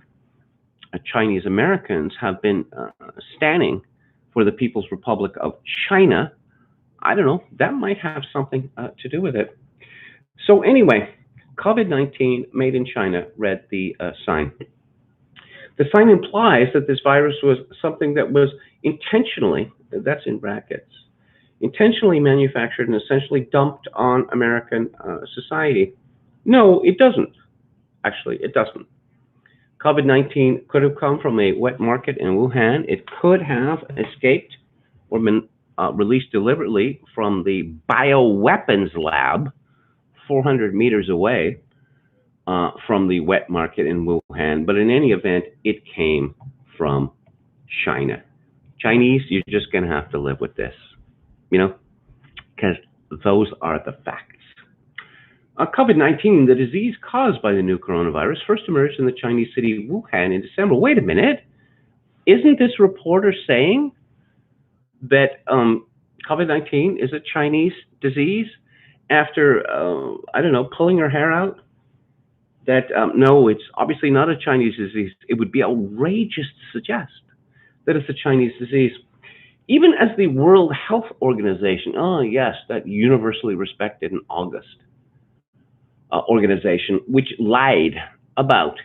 Chinese Americans have been standing for the People's Republic of China, I don't know, that might have something to do with it. So anyway, COVID-19 made in China, read the sign. The sign implies that this virus was something that was intentionally, that's in brackets, intentionally manufactured and essentially dumped on American society. No, it doesn't. Actually, it doesn't. COVID-19 could have come from a wet market in Wuhan. It could have escaped or been released deliberately from the bioweapons lab 400 meters away from the wet market in Wuhan. But in any event, it came from China. Chinese, you're just going to have to live with this. you know, because those are the facts. COVID-19, the disease caused by the new coronavirus, first emerged in the Chinese city Wuhan in December. Wait a minute. Isn't this reporter saying that COVID-19 is a Chinese disease after, I don't know, pulling her hair out? That no, it's obviously not a Chinese disease. It would be outrageous to suggest that it's a Chinese disease. Even as the World Health Organization, oh yes, that universally respected in August organization, which lied about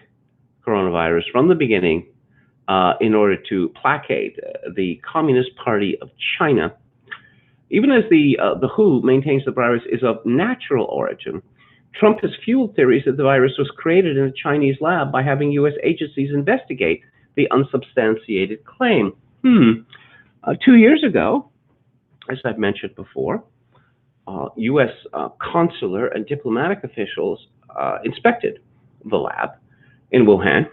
coronavirus from the beginning in order to placate the Communist Party of China. Even as the WHO maintains the virus is of natural origin, Trump has fueled theories that the virus was created in a Chinese lab by having U.S. agencies investigate the unsubstantiated claim. 2 years ago, as I've mentioned before, U.S. consular and diplomatic officials inspected the lab in Wuhan.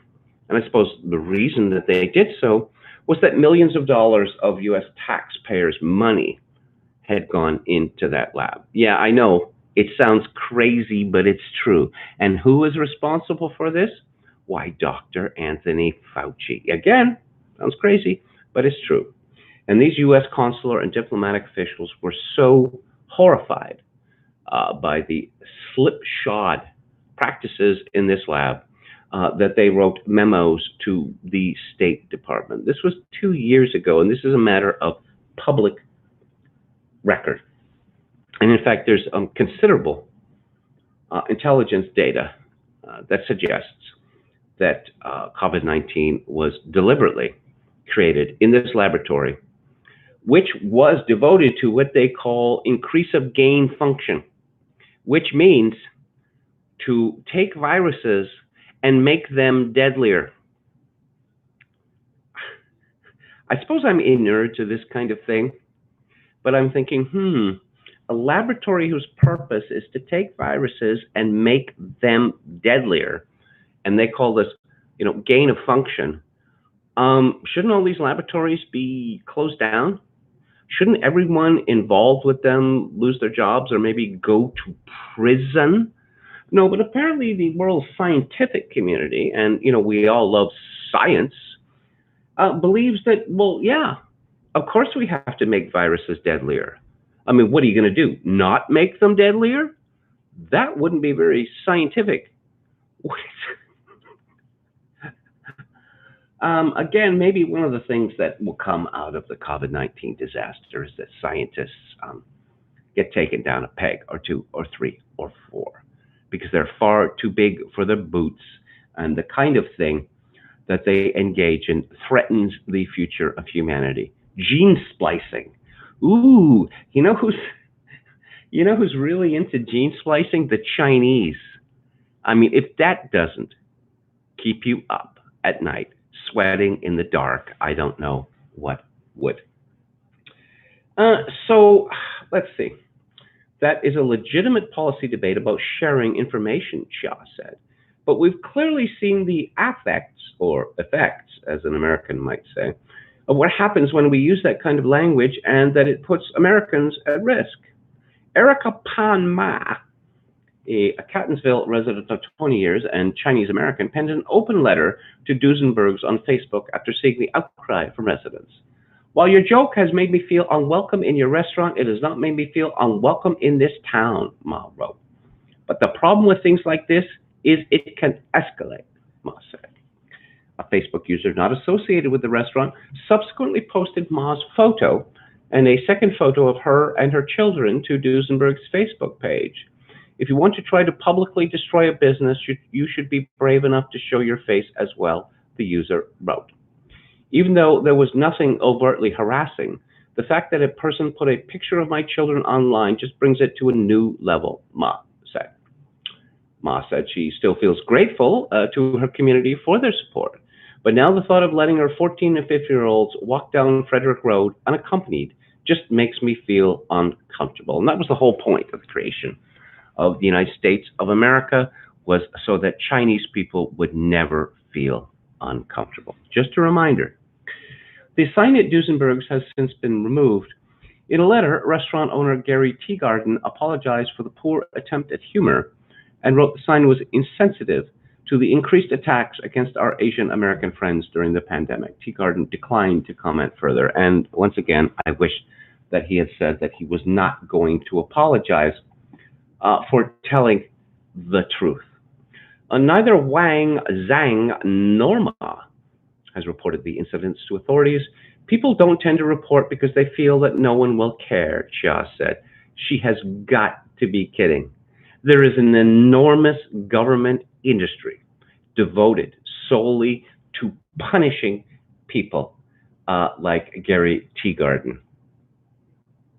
And I suppose the reason that they did so was that millions of dollars of U.S. taxpayers' money had gone into that lab. Yeah, I know, it sounds crazy, but it's true. And who is responsible for this? Why, Dr. Anthony Fauci. Again, sounds crazy, but it's true. And these U.S. consular and diplomatic officials were so horrified by the slipshod practices in this lab that they wrote memos to the State Department. This was 2 years ago, and this is a matter of public record. And in fact, there's considerable intelligence data that suggests that COVID-19 was deliberately created in this laboratory, which was devoted to what they call increase of gain function, which means to take viruses and make them deadlier. I suppose I'm inured to this kind of thing, but I'm thinking, a laboratory whose purpose is to take viruses and make them deadlier, and they call this, gain of function. Shouldn't all these laboratories be closed down? Shouldn't everyone involved with them lose their jobs or maybe go to prison? No, but apparently the world scientific community, and we all love science, believes that, well, yeah, of course we have to make viruses deadlier. I mean, what are you going to do? Not make them deadlier? That wouldn't be very scientific. Again, maybe one of the things that will come out of the COVID-19 disaster is that scientists get taken down a peg or two or three or four because they're far too big for their boots, and the kind of thing that they engage in threatens the future of humanity. Gene splicing. Ooh, you know who's really into gene splicing? The Chinese. I mean, if that doesn't keep you up at night, sweating in the dark, I don't know what would. So let's see. That is a legitimate policy debate about sharing information, Shah said. But we've clearly seen the effects, as an American might say, of what happens when we use that kind of language and that it puts Americans at risk. Erica Pan Ma, a Catonsville resident of 20 years and Chinese American, penned an open letter to Duesenbergs on Facebook after seeing the outcry from residents. While your joke has made me feel unwelcome in your restaurant, it has not made me feel unwelcome in this town, Ma wrote. But the problem with things like this is it can escalate, Ma said. A Facebook user not associated with the restaurant subsequently posted Ma's photo and a second photo of her and her children to Duesenberg's Facebook page. If you want to try to publicly destroy a business, you should be brave enough to show your face as well, the user wrote. Even though there was nothing overtly harassing, the fact that a person put a picture of my children online just brings it to a new level, Ma said. Ma said she still feels grateful to her community for their support, but now the thought of letting her 14 and 15-year-olds walk down Frederick Road unaccompanied just makes me feel uncomfortable. And that was the whole point of the creation of the United States of America, was so that Chinese people would never feel uncomfortable. Just a reminder. The sign at Duesenberg's has since been removed. In a letter, restaurant owner Gary Teagarden apologized for the poor attempt at humor and wrote the sign was insensitive to the increased attacks against our Asian American friends during the pandemic. Teagarden declined to comment further, and once again, I wish that he had said that he was not going to apologize for telling the truth. Neither Wang Zhang nor Ma has reported the incidents to authorities. People don't tend to report because they feel that no one will care, Chia said. She has got to be kidding. There is an enormous government industry devoted solely to punishing people like Gary Teagarden.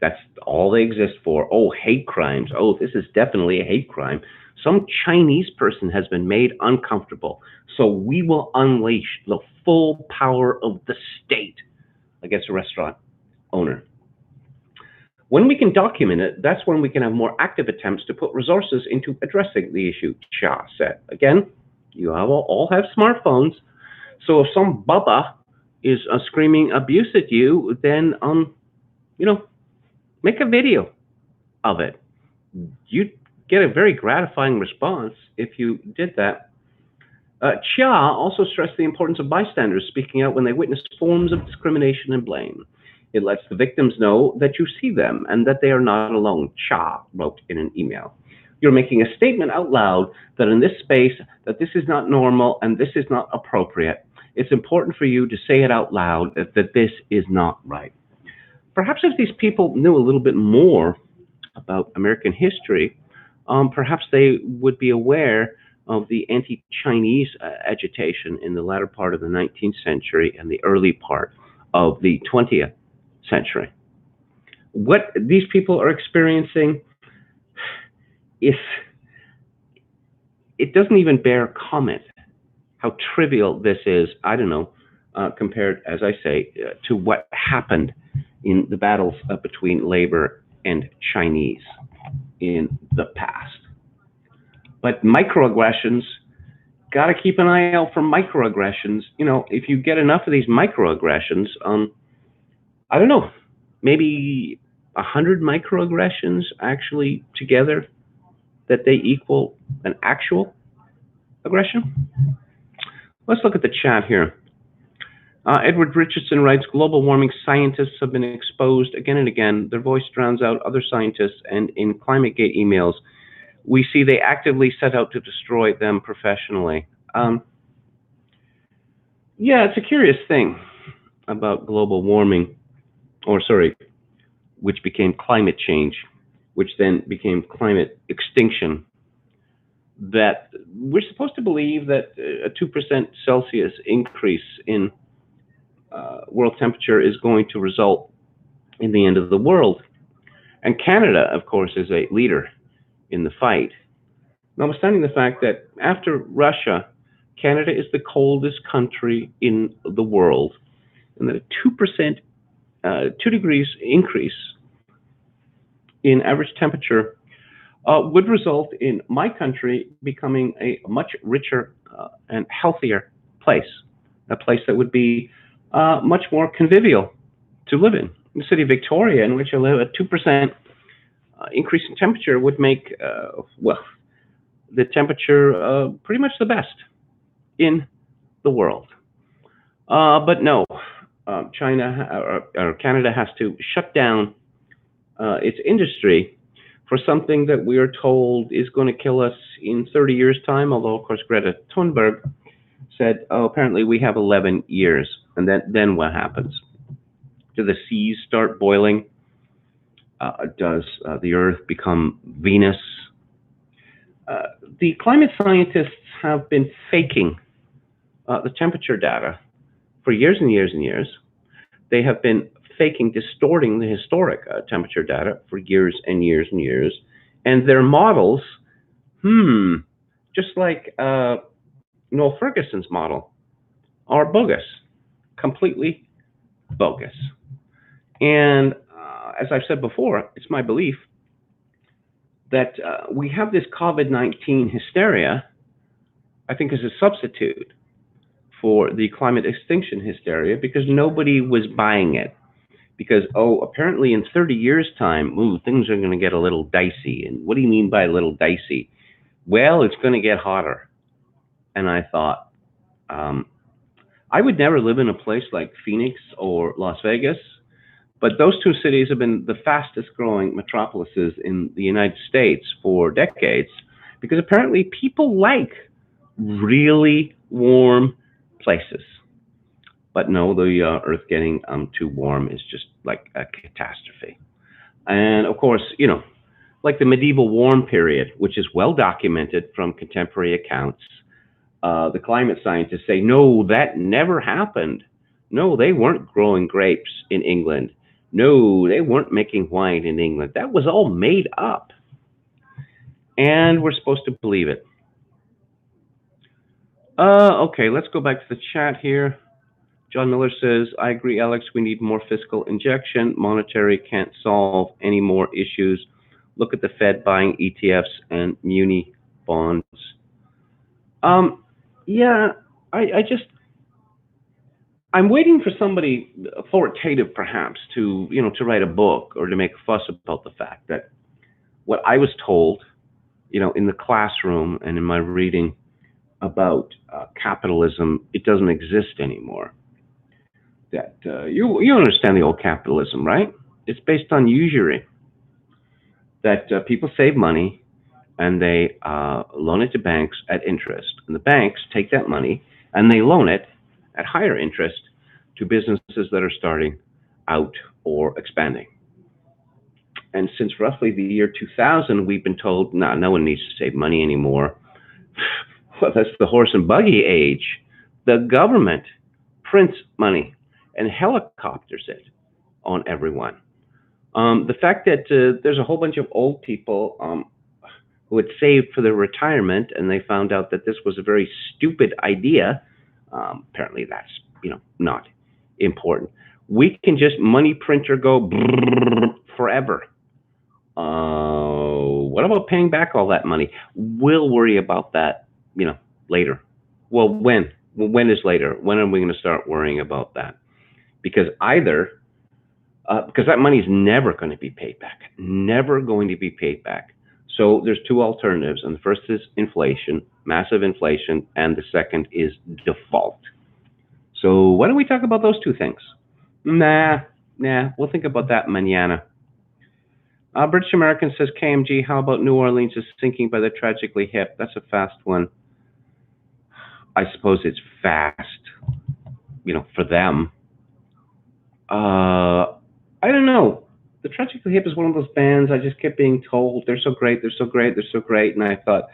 That's all they exist for. Oh, hate crimes. Oh, this is definitely a hate crime. Some Chinese person has been made uncomfortable, so we will unleash the full power of the state against a restaurant owner. When we can document it, that's when we can have more active attempts to put resources into addressing the issue, Chia said. Again, you all have smartphones, so if some bubba is screaming abuse at you, then make a video of it. You'd get a very gratifying response if you did that. Chia also stressed the importance of bystanders speaking out when they witness forms of discrimination and blame. It lets the victims know that you see them and that they are not alone, Chia wrote in an email. You're making a statement out loud that in this space, that this is not normal and this is not appropriate. It's important for you to say it out loud that this is not right. Perhaps if these people knew a little bit more about American history, perhaps they would be aware of the anti-Chinese agitation in the latter part of the 19th century and the early part of the 20th century. What these people are experiencing, if it doesn't even bear comment how trivial this is, I don't know, compared, as I say, to what happened in the battles between labor and Chinese in the past. But microaggressions, got to keep an eye out for microaggressions. If you get enough of these microaggressions, I don't know, maybe 100 microaggressions actually together, that they equal an actual aggression. Let's look at the chat here. Edward Richardson writes, global warming scientists have been exposed again and again. Their voice drowns out other scientists, and in ClimateGate emails, we see they actively set out to destroy them professionally. Yeah, it's a curious thing about global warming, which became climate change, which then became climate extinction, that we're supposed to believe that a 2% Celsius increase in world temperature is going to result in the end of the world. And Canada, of course, is a leader in the fight. Notwithstanding the fact that after Russia, Canada is the coldest country in the world, and that a 2 degrees increase in average temperature would result in my country becoming a much richer and healthier place, a place that would be much more convivial to live in. The city of Victoria, in which I live, a 2% increase in temperature would make, the temperature pretty much the best in the world. But no, China or Canada has to shut down its industry for something that we are told is going to kill us in 30 years' time, although, of course, Greta Thunberg said, apparently we have 11 years. And then what happens? Do the seas start boiling? Does the Earth become Venus? The climate scientists have been faking the temperature data for years and years and years. They have been distorting the historic temperature data for years and years and years. And their models, just like Noel Ferguson's model, are bogus, completely bogus. And as I've said before, it's my belief that we have this COVID-19 hysteria, I think, as a substitute for the climate extinction hysteria, because nobody was buying it. because, oh, apparently in 30 years' time, ooh, things are going to get a little dicey. And what do you mean by a little dicey? Well, it's going to get hotter. And I thought, um, I would never live in a place like Phoenix or Las Vegas, but those two cities have been the fastest growing metropolises in the United States for decades because apparently people like really warm places. But no, the Earth getting too warm is just like a catastrophe. And of course, like the medieval warm period, which is well documented from contemporary accounts, the climate scientists say, no, that never happened. No, they weren't growing grapes in England. No, they weren't making wine in England. That was all made up. And we're supposed to believe it. Okay, let's go back to the chat here. John Miller says, I agree, Alex, we need more fiscal injection. Monetary can't solve any more issues. Look at the Fed buying ETFs and muni bonds. Yeah, I just, I'm waiting for somebody authoritative, perhaps, to write a book or to make a fuss about the fact that what I was told, in the classroom and in my reading about capitalism, it doesn't exist anymore. That you understand the old capitalism, right? It's based on usury. That people save money and they loan it to banks at interest, and the banks take that money and they loan it at higher interest to businesses that are starting out or expanding. And since roughly the year 2000, we've been told, nah, no one needs to save money anymore. Well, that's the horse and buggy age. The government prints money and helicopters it on everyone. The fact that there's a whole bunch of old people who had saved for their retirement and they found out that this was a very stupid idea, apparently that's not important. We can just money printer go forever. What about paying back all that money? We'll worry about that, later. Well, when? When is later? When are we going to start worrying about that? Because because that money is never going to be paid back, never going to be paid back. So there's two alternatives, and the first is inflation, massive inflation, and the second is default. So why don't we talk about those two things? Nah, we'll think about that mañana. British American says, KMG, how about New Orleans is sinking by the tragically hip? That's a fast one. I suppose it's fast, for them. I don't know. The Tragically Hip is one of those bands I just kept being told, they're so great, they're so great, they're so great. And I thought,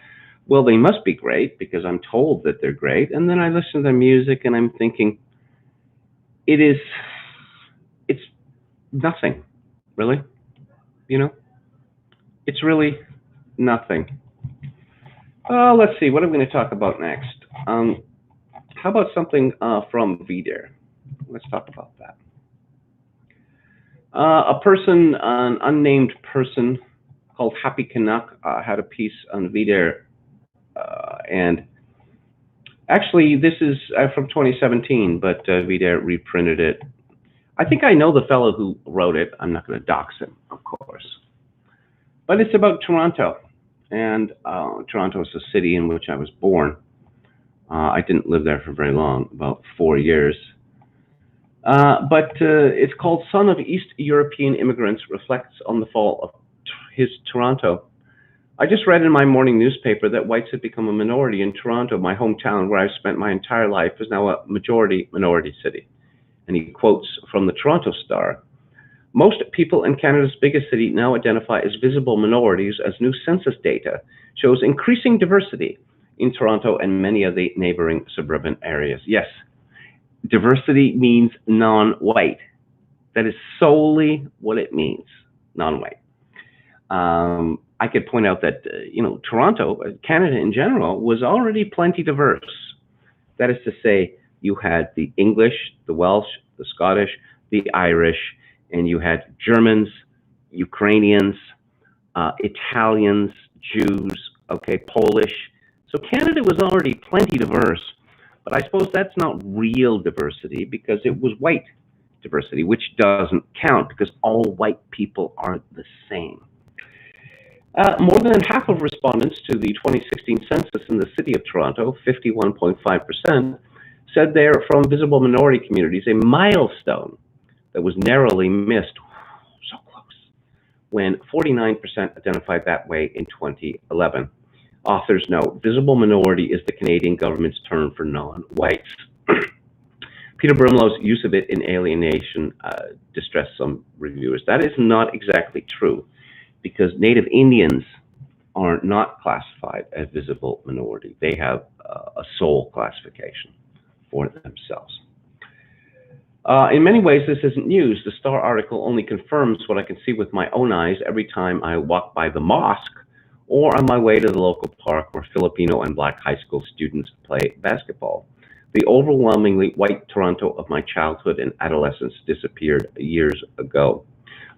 well, they must be great because I'm told that they're great. And then I listen to their music and I'm thinking, it's nothing, really. It's really nothing. Let's see, what am I going to talk about next? How about something from VDare? Let's talk about that. An unnamed person called Happy Canuck had a piece on VDare, and actually this is from 2017, but VDare reprinted it. I think I know the fellow who wrote it. I'm not going to dox him, of course. But it's about Toronto, and Toronto is a city in which I was born. I didn't live there for very long, about 4 years. But it's called Son of East European Immigrants Reflects on the Fall of His Toronto. I just read in my morning newspaper that whites had become a minority in Toronto, my hometown, where I've spent my entire life, is now a majority minority city. And he quotes from the Toronto Star. Most people in Canada's biggest city now identify as visible minorities, as new census data shows increasing diversity in Toronto and many of the neighboring suburban areas. Yes, diversity means non-white. That is solely what it means, non-white. I could point out that, Toronto, Canada in general, was already plenty diverse. That is to say, you had the English, the Welsh, the Scottish, the Irish, and you had Germans, Ukrainians, Italians, Jews, Polish. So Canada was already plenty diverse, but I suppose that's not real diversity because it was white diversity, which doesn't count because all white people are the same. More than half of respondents to the 2016 census in the city of Toronto, 51.5%, said they're from visible minority communities, a milestone that was narrowly missed, so close, when 49% identified that way in 2011. Authors note, visible minority is the Canadian government's term for non-whites. Peter Brimlow's use of it in Alienation distressed some reviewers. That is not exactly true, because Native Indians are not classified as visible minority. They have a sole classification for themselves. In many ways, this isn't news. The Star article only confirms what I can see with my own eyes every time I walk by the mosque or on my way to the local park where Filipino and Black high school students play basketball. The overwhelmingly white Toronto of my childhood and adolescence disappeared years ago.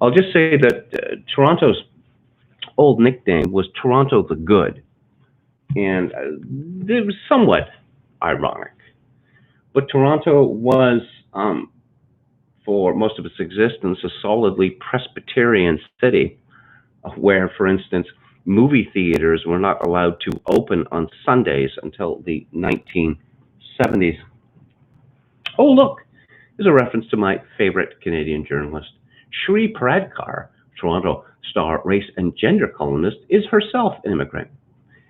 I'll just say that Toronto's old nickname was Toronto the Good, and it was somewhat ironic. But Toronto was, for most of its existence, a solidly Presbyterian city, where, for instance, movie theaters were not allowed to open on Sundays until the 1970s. Oh, look, there's a reference to my favorite Canadian journalist. Shri Paradkar, Toronto Star race and gender columnist, is herself an immigrant.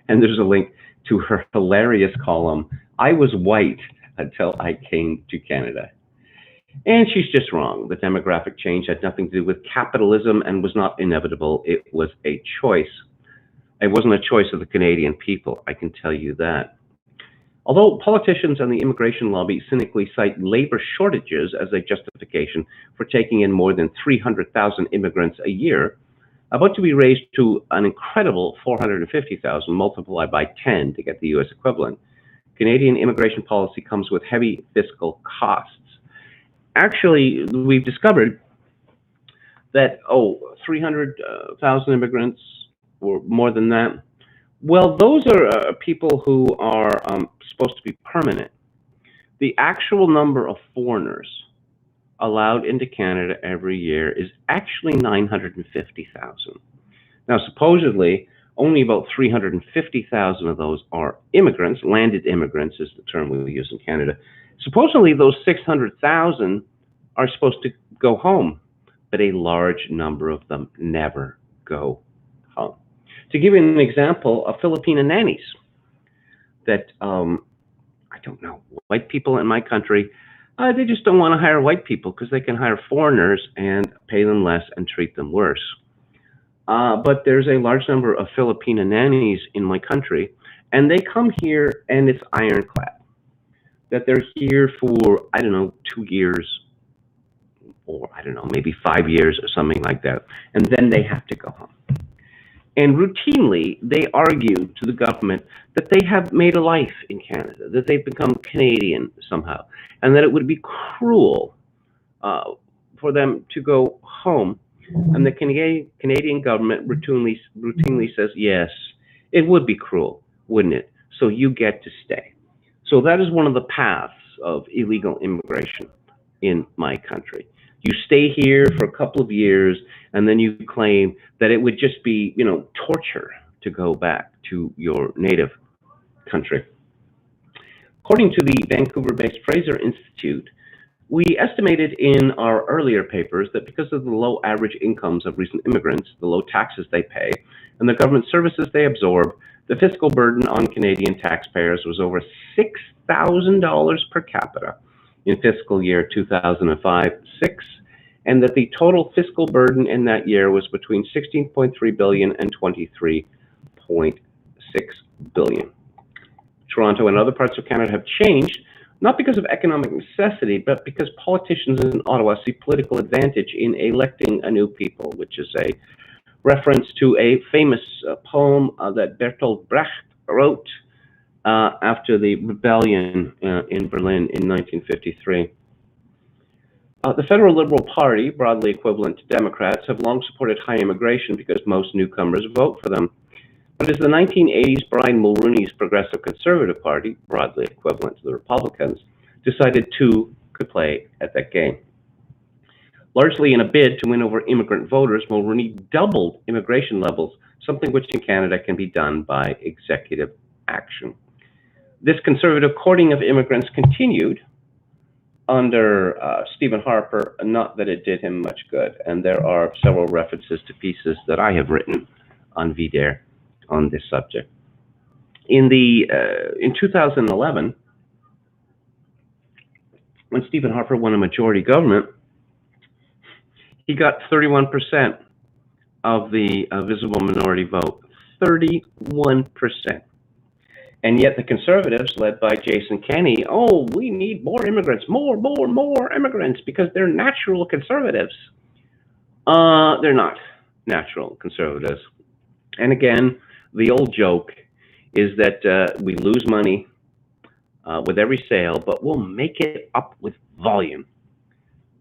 And there's a link to her hilarious column, I Was White Until I Came to Canada. And she's just wrong. The demographic change had nothing to do with capitalism and was not inevitable. It was a choice. It wasn't a choice of the Canadian people, I can tell you that. Although politicians and the immigration lobby cynically cite labor shortages as a justification for taking in more than 300,000 immigrants a year, about to be raised to an incredible 450,000 multiplied by 10 to get the U.S. equivalent, Canadian immigration policy comes with heavy fiscal costs. Actually, we've discovered that, 300,000 immigrants or more than that, well, those are people who are supposed to be permanent. The actual number of foreigners allowed into Canada every year is actually 950,000. Now, supposedly, only about 350,000 of those are immigrants. Landed immigrants is the term we use in Canada. Supposedly, those 600,000 are supposed to go home, but a large number of them never go home. To give you an example, Filipino nannies that, I don't know, white people in my country, they just don't want to hire white people because they can hire foreigners and pay them less and treat them worse. But there's a large number of Filipino nannies in my country, and they come here and it's ironclad that they're here for, 2 years, or maybe 5 years or something like that, and then they have to go home. And routinely, they argue to the government that they have made a life in Canada, that they've become Canadian somehow, and that it would be cruel for them to go home. And the Canadian government routinely says, yes, it would be cruel, wouldn't it? So you get to stay. So that is one of the paths of illegal immigration in my country. You stay here for a couple of years, and then you claim that it would just be, torture to go back to your native country. According to the Vancouver-based Fraser Institute, we estimated in our earlier papers that because of the low average incomes of recent immigrants, the low taxes they pay, and the government services they absorb, the fiscal burden on Canadian taxpayers was over $6,000 per capita in fiscal year 2005-6, and that the total fiscal burden in that year was between $16.3 billion and $23.6 billion. Toronto and other parts of Canada have changed, not because of economic necessity, but because politicians in Ottawa see political advantage in electing a new people, which is a reference to a famous poem that Bertolt Brecht wrote after the rebellion in Berlin in 1953. The Federal Liberal Party, broadly equivalent to Democrats, have long supported high immigration because most newcomers vote for them. But as the 1980s Brian Mulroney's Progressive Conservative Party, broadly equivalent to the Republicans, decided two could play at that game. largely in a bid to win over immigrant voters. Mulroney doubled immigration levels, something which in Canada can be done by executive action. This conservative courting of immigrants continued under Stephen Harper, not that it did him much good. And there are several references to pieces that I have written on VDare on this subject. In 2011, when Stephen Harper won a majority government, he got 31% of the visible minority vote. 31%. And yet the Conservatives, led by Jason Kenney, oh, we need more immigrants, more immigrants, because they're natural conservatives. They're not natural conservatives. And again, the old joke is that we lose money with every sale, but we'll make it up with volume.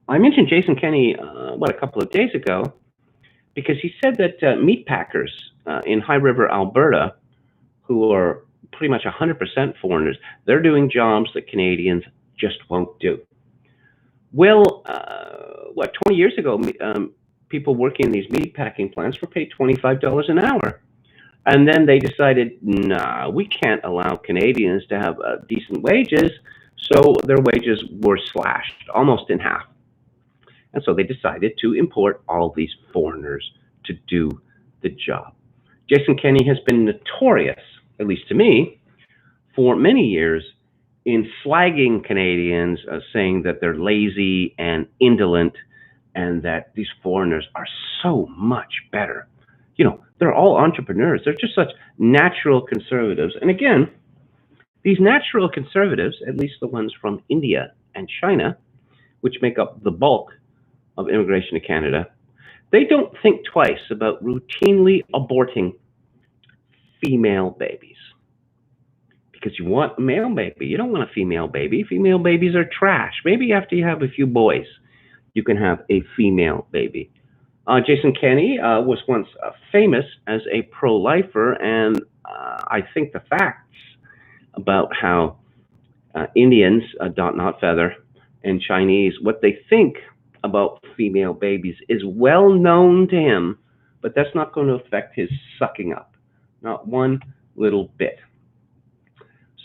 I mentioned Jason Kenney, a couple of days ago, because he said that meat packers in High River, Alberta, who are pretty much 100% foreigners, they're doing jobs that Canadians just won't do. Well, 20 years ago, people working in these meat packing plants were paid $25 an hour. And then they decided, nah, we can't allow Canadians to have decent wages, so their wages were slashed almost in half. And so they decided to import all these foreigners to do the job. Jason Kenney has been notorious, at least to me, for many years in slagging Canadians, saying that they're lazy and indolent and that these foreigners are so much better. You know, they're all entrepreneurs. They're just such natural conservatives. And again, these natural conservatives, at least the ones from India and China, which make up the bulk of immigration to Canada, they don't think twice about routinely aborting female babies. Because you want a male baby. You don't want a female baby. Female babies are trash. Maybe after you have a few boys, you can have a female baby. Jason Kenney was once famous as a pro-lifer, and I think the facts about how Indians, dot not feather, and Chinese, what they think about female babies is well known to him, but that's not going to affect his sucking up. Not one little bit.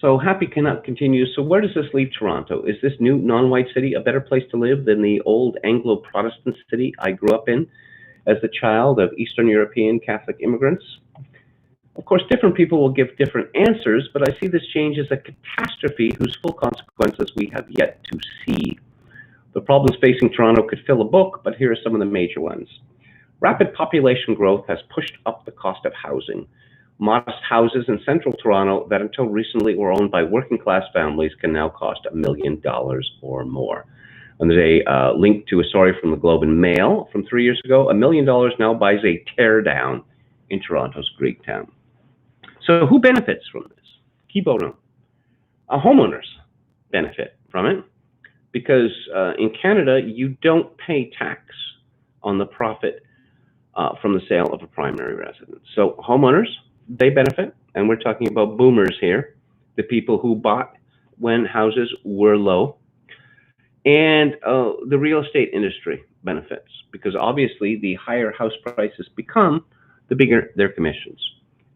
So Happy Canuck continues, so where does this leave Toronto? Is this new non-white city a better place to live than the old Anglo-Protestant city I grew up in as the child of Eastern European Catholic immigrants? Of course, different people will give different answers, but I see this change as a catastrophe whose full consequences we have yet to see. The problems facing Toronto could fill a book, but here are some of the major ones. Rapid population growth has pushed up the cost of housing. Modest houses in central Toronto that until recently were owned by working-class families can now cost $1 million or more. And there's a link to a story from the Globe and Mail from 3 years ago. $1 million now buys a teardown in Toronto's Greektown. So who benefits from this? Key bono. Homeowners benefit from it because in Canada, you don't pay tax on the profit from the sale of a primary residence. So homeowners, they benefit, and we're talking about boomers here, the people who bought when houses were low. And the real estate industry benefits, because obviously the higher house prices become, the bigger their commissions.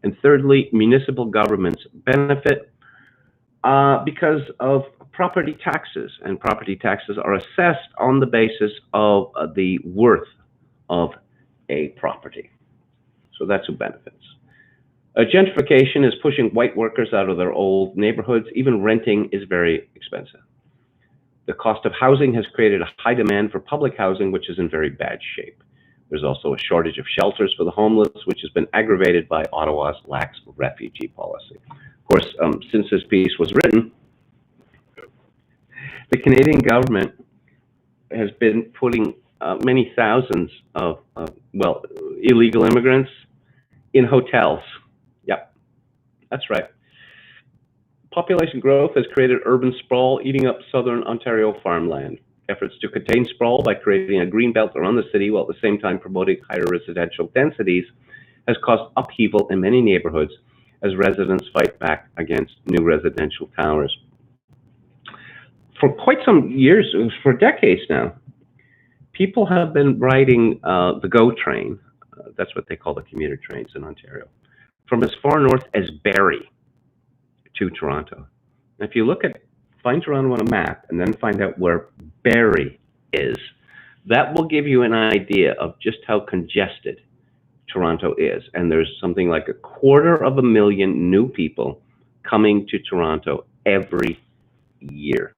And thirdly, municipal governments benefit because of property taxes, and property taxes are assessed on the basis of the worth of a property. So that's who benefits. Gentrification is pushing white workers out of their old neighborhoods. Even renting is very expensive. The cost of housing has created a high demand for public housing, which is in very bad shape. There's also a shortage of shelters for the homeless, which has been aggravated by Ottawa's lax refugee policy. Of course, since this piece was written, the Canadian government has been putting many thousands of, illegal immigrants in hotels. Yep, that's right. Population growth has created urban sprawl, eating up southern Ontario farmland. Efforts to contain sprawl by creating a green belt around the city while at the same time promoting higher residential densities has caused upheaval in many neighborhoods as residents fight back against new residential towers. For quite some years, for decades now, People have been riding the GO train, that's what they call the commuter trains in Ontario, from as far north as Barrie to Toronto. If you find Toronto on a map and then find out where Barrie is, that will give you an idea of just how congested Toronto is. And there's something like 250,000 new people coming to Toronto every year.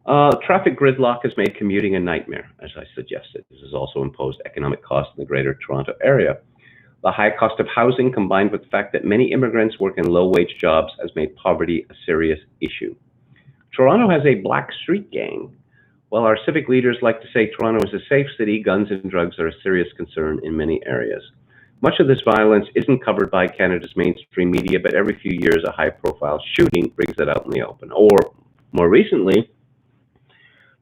Traffic gridlock has made commuting a nightmare, as I suggested. This has also imposed economic costs in the greater Toronto area. The high cost of housing, combined with the fact that many immigrants work in low-wage jobs, has made poverty a serious issue. Toronto has a black street gang. While our civic leaders like to say Toronto is a safe city, guns and drugs are a serious concern in many areas. Much of this violence isn't covered by Canada's mainstream media, but every few years a high-profile shooting brings it out in the open. Or, more recently,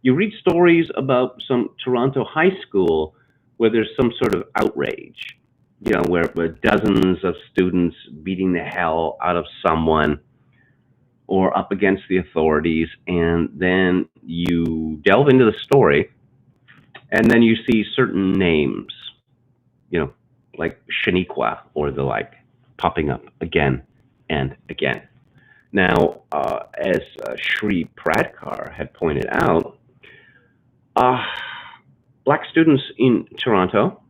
you read stories about some Toronto high school where there's some sort of outrage, where dozens of students beating the hell out of someone or up against the authorities, and then you delve into the story, and then you see certain names, like Shaniqua or the like, popping up again and again. Now, as Shri Pradkar had pointed out, black students in Toronto,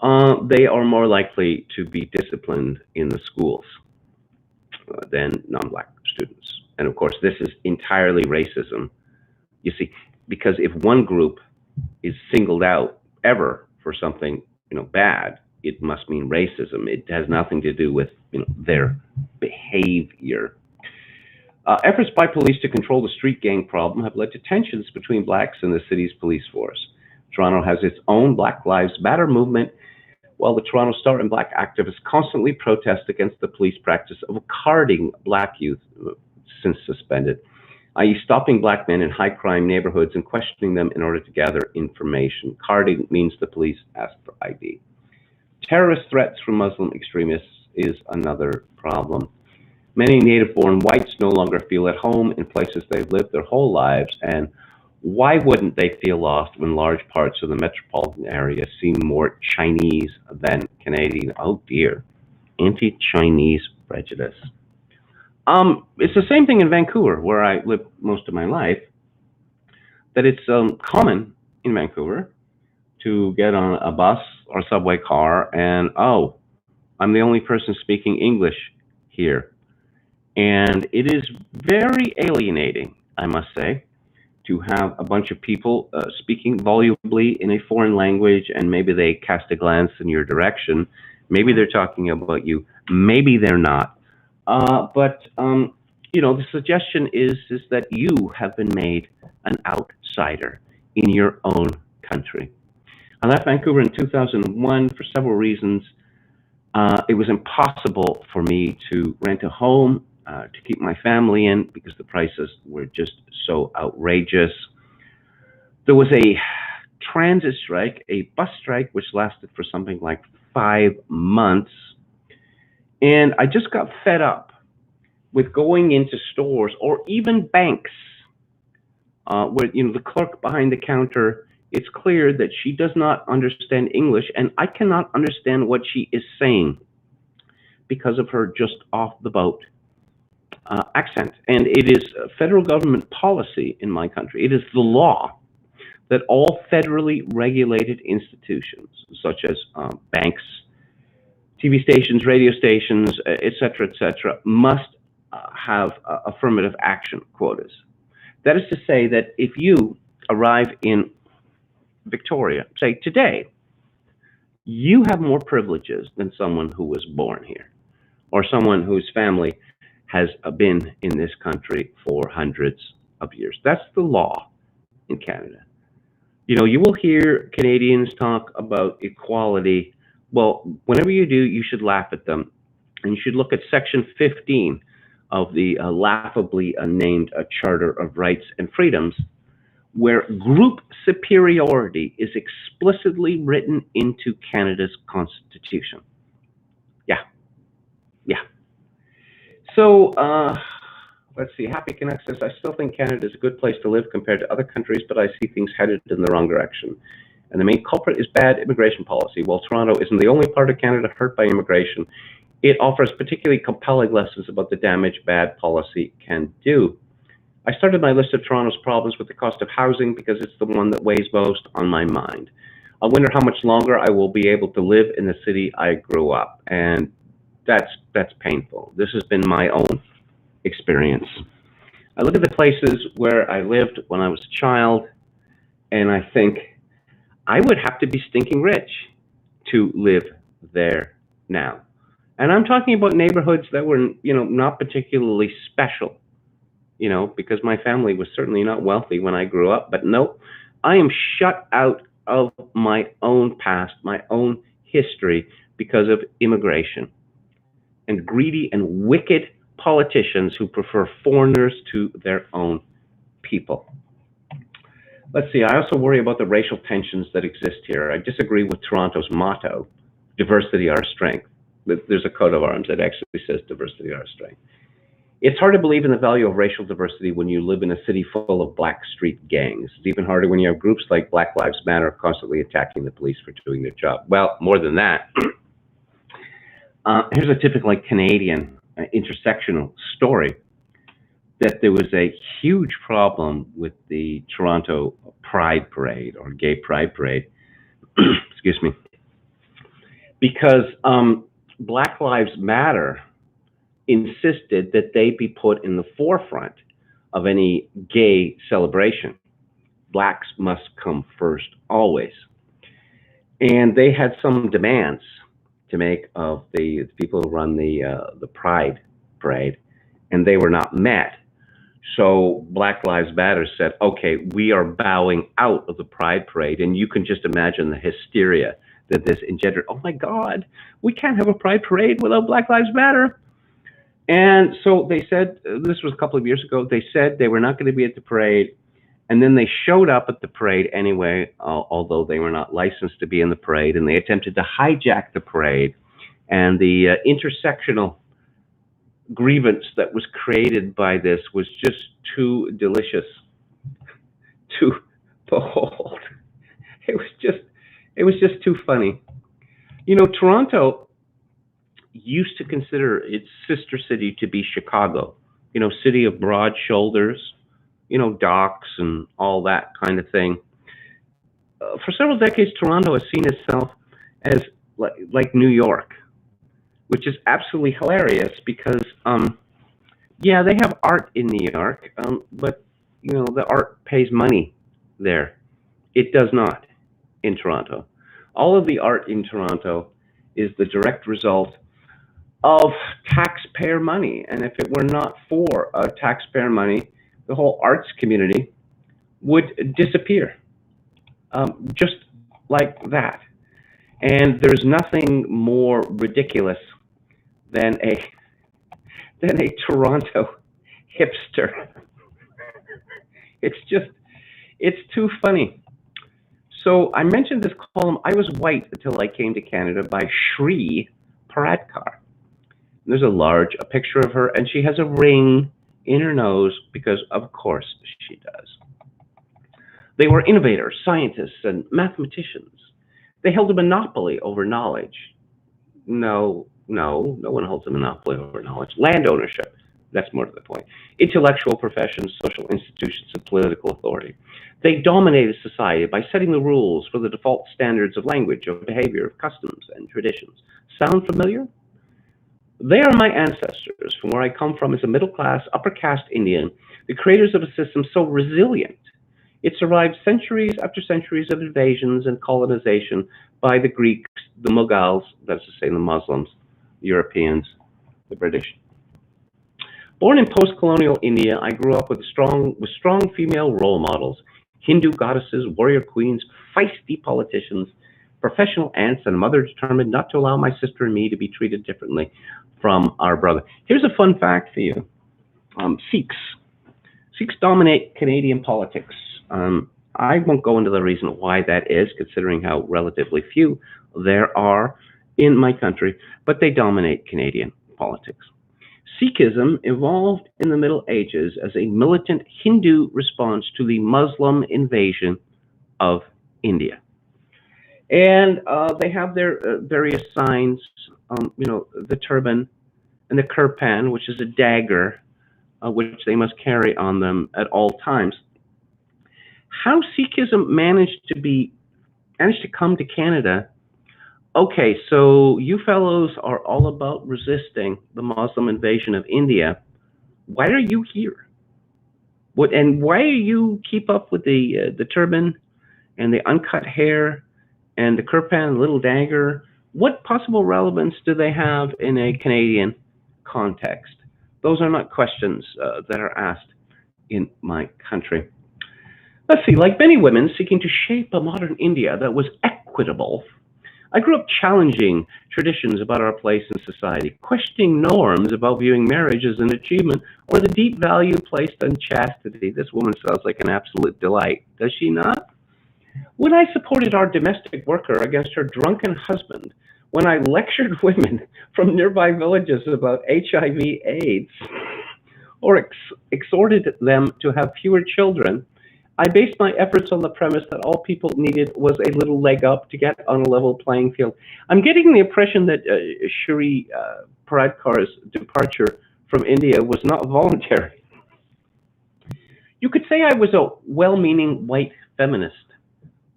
they are more likely to be disciplined in the schools than non-black students. And of course, this is entirely racism. You see, because if one group is singled out ever for something, bad, it must mean racism. It has nothing to do with, their behavior. Efforts by police to control the street gang problem have led to tensions between blacks and the city's police force. Toronto has its own Black Lives Matter movement, while the Toronto Star and black activists constantly protest against the police practice of carding black youth, since suspended, i.e. stopping black men in high-crime neighborhoods and questioning them in order to gather information. Carding means the police ask for ID. Terrorist threats from Muslim extremists is another problem. Many native-born whites no longer feel at home in places they've lived their whole lives, and why wouldn't they feel lost when large parts of the metropolitan area seem more Chinese than Canadian? Oh dear, anti-Chinese prejudice. It's the same thing in Vancouver, where I lived most of my life, that it's common in Vancouver to get on a bus or subway car and, oh, I'm the only person speaking English here. And it is very alienating, I must say, to have a bunch of people speaking volubly in a foreign language, and maybe they cast a glance in your direction. Maybe they're talking about you. Maybe they're not. But the suggestion is that you have been made an outsider in your own country. I left Vancouver in 2001 for several reasons. It was impossible for me to rent a home to keep my family in because the prices were just so outrageous. There was a transit strike, a bus strike, which lasted for something like 5 months. And I just got fed up with going into stores or even banks where, the clerk behind the counter, it's clear that she does not understand English, and I cannot understand what she is saying because of her just off the boat accent. And it is federal government policy in my country. It is the law that all federally regulated institutions, such as banks, TV stations, radio stations, et cetera, must have affirmative action quotas. That is to say that if you arrive in Victoria, say today, you have more privileges than someone who was born here, or someone whose family has been in this country for hundreds of years. That's the law in Canada. You will hear Canadians talk about equality. Well, whenever you do, you should laugh at them. And you should look at Section 15 of the laughably named Charter of Rights and Freedoms, where group superiority is explicitly written into Canada's Constitution. Yeah. So, Let's see. Happy Connect says, I still think Canada is a good place to live compared to other countries, but I see things headed in the wrong direction. And the main culprit is bad immigration policy. While Toronto isn't the only part of Canada hurt by immigration, it offers particularly compelling lessons about the damage bad policy can do. I started my list of Toronto's problems with the cost of housing because it's the one that weighs most on my mind. I wonder how much longer I will be able to live in the city I grew up, and that's painful. This has been my own experience. I look at the places where I lived when I was a child, and I think I would have to be stinking rich to live there now. And I'm talking about neighborhoods that were, not particularly special, because my family was certainly not wealthy when I grew up. But no, I am shut out of my own past, my own history, because of immigration and greedy and wicked politicians who prefer foreigners to their own people. Let's see, I also worry about the racial tensions that exist here. I disagree with Toronto's motto, diversity our strength. There's a coat of arms that actually says diversity our strength. It's hard to believe in the value of racial diversity when you live in a city full of black street gangs. It's even harder when you have groups like Black Lives Matter constantly attacking the police for doing their job. Well, more than that, here's a typically Canadian intersectional story, that there was a huge problem with the Toronto Pride Parade, or Gay Pride Parade, excuse me, because Black Lives Matter insisted that they be put in the forefront of any gay celebration. Blacks must come first, always. And they had some demands to make of the people who run the Pride Parade, and they were not met. So Black Lives Matter said, okay, we are bowing out of the Pride Parade. And you can just imagine the hysteria that this engendered. Oh my God, we can't have a Pride Parade without Black Lives Matter. And so they said, this was a couple of years ago, they said they were not going to be at the parade. And then they showed up at the parade anyway, although they were not licensed to be in the parade. And they attempted to hijack the parade. And the intersectional grievance that was created by this was just too delicious to behold. It was just too funny. Toronto used to consider its sister city to be Chicago, city of broad shoulders, docks and all that kind of thing. For several decades, Toronto has seen itself as like New York, which is absolutely hilarious because, yeah, they have art in New York, but, the art pays money there. It does not in Toronto. All of the art in Toronto is the direct result of taxpayer money. And if it were not for taxpayer money, the whole arts community would disappear, just like that. And there's nothing more ridiculous than a Toronto hipster. It's too funny. So I mentioned this column, I Was White Until I Came to Canada, by Shri Paradkar. There's a picture of her, and she has a ring in her nose because, of course, she does. They were innovators, scientists, and mathematicians. They held a monopoly over knowledge. No one holds a monopoly over knowledge. Land ownership, that's more to the point. Intellectual professions, social institutions, and political authority. They dominated society by setting the rules for the default standards of language, of behavior, of customs, and traditions. Sound familiar? They are my ancestors. From where I come from as a middle-class, upper-caste Indian, the creators of a system so resilient, it survived centuries after centuries of invasions and colonization by the Greeks, the Mughals, that's to say the Muslims, the Europeans, the British. Born in post-colonial India, I grew up with strong female role models, Hindu goddesses, warrior queens, feisty politicians, professional aunts, and a mother determined not to allow my sister and me to be treated differently from our brother. Here's a fun fact for you. Sikhs dominate Canadian politics. I won't go into the reason why that is, considering how relatively few there are in my country, but they dominate Canadian politics. Sikhism evolved in the Middle Ages as a militant Hindu response to the Muslim invasion of India. And they have their various signs, the turban and the kirpan, which is a dagger, which they must carry on them at all times. How Sikhism managed to come to Canada. Okay, so you fellows are all about resisting the Muslim invasion of India. Why are you here? And why do you keep up with the turban and the uncut hair and the kirpan, little dagger? What possible relevance do they have in a Canadian context? Those are not questions that are asked in my country. Let's see, like many women seeking to shape a modern India that was equitable, I grew up challenging traditions about our place in society, questioning norms about viewing marriage as an achievement or the deep value placed on chastity. This woman sounds like an absolute delight, does she not? When I supported our domestic worker against her drunken husband, when I lectured women from nearby villages about HIV/AIDS, or exhorted them to have fewer children, I based my efforts on the premise that all people needed was a little leg up to get on a level playing field. I'm getting the impression that Shri Paradkar's departure from India was not voluntary. You could say I was a well-meaning white feminist,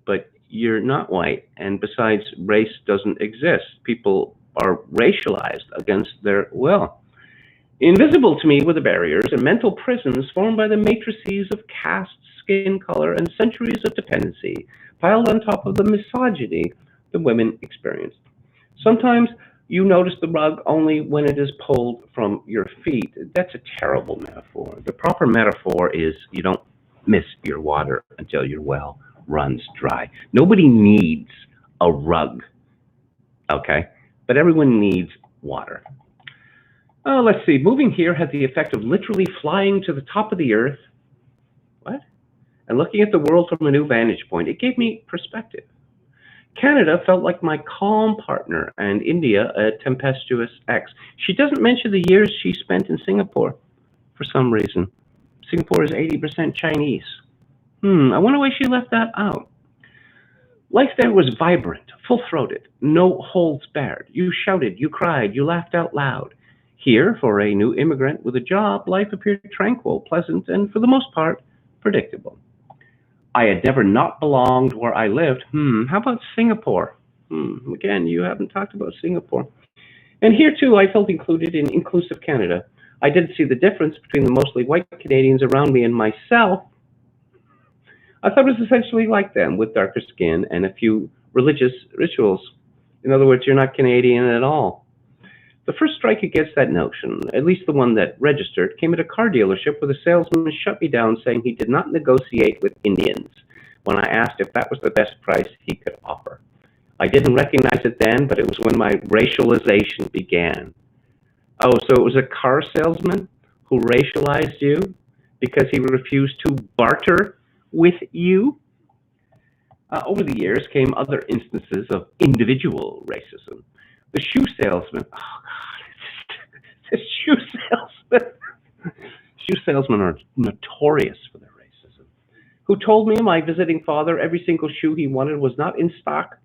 but you're not white, and besides, race doesn't exist. People are racialized against their will. Invisible to me were the barriers and mental prisons formed by the matrices of caste, skin color, and centuries of dependency, piled on top of the misogyny the women experienced. Sometimes you notice the rug only when it is pulled from your feet. That's a terrible metaphor. The proper metaphor is you don't miss your water until your well runs dry. Nobody needs a rug, okay? But everyone needs water. Let's see. Moving here had the effect of literally flying to the top of the earth. What? And looking at the world from a new vantage point. It gave me perspective. Canada felt like my calm partner, and India a tempestuous ex. She doesn't mention the years she spent in Singapore for some reason. Singapore is 80% Chinese. I wonder why she left that out. Life there was vibrant, full-throated, no holds barred. You shouted, you cried, you laughed out loud. Here, for a new immigrant with a job, life appeared tranquil, pleasant, and for the most part, predictable. I had never not belonged where I lived. How about Singapore? Again, you haven't talked about Singapore. And here, too, I felt included in inclusive Canada. I didn't see the difference between the mostly white Canadians around me and myself. I thought it was essentially like them, with darker skin and a few religious rituals. In other words, you're not Canadian at all. The first strike against that notion, at least the one that registered, came at a car dealership where the salesman shut me down saying he did not negotiate with Indians when I asked if that was the best price he could offer. I didn't recognize it then, but it was when my racialization began. Oh, so it was a car salesman who racialized you because he refused to barter with you? Over the years came other instances of individual racism. The shoe salesman, oh God, the shoe salesman. Shoe salesmen are notorious for their racism. Who told me my visiting father every single shoe he wanted was not in stock.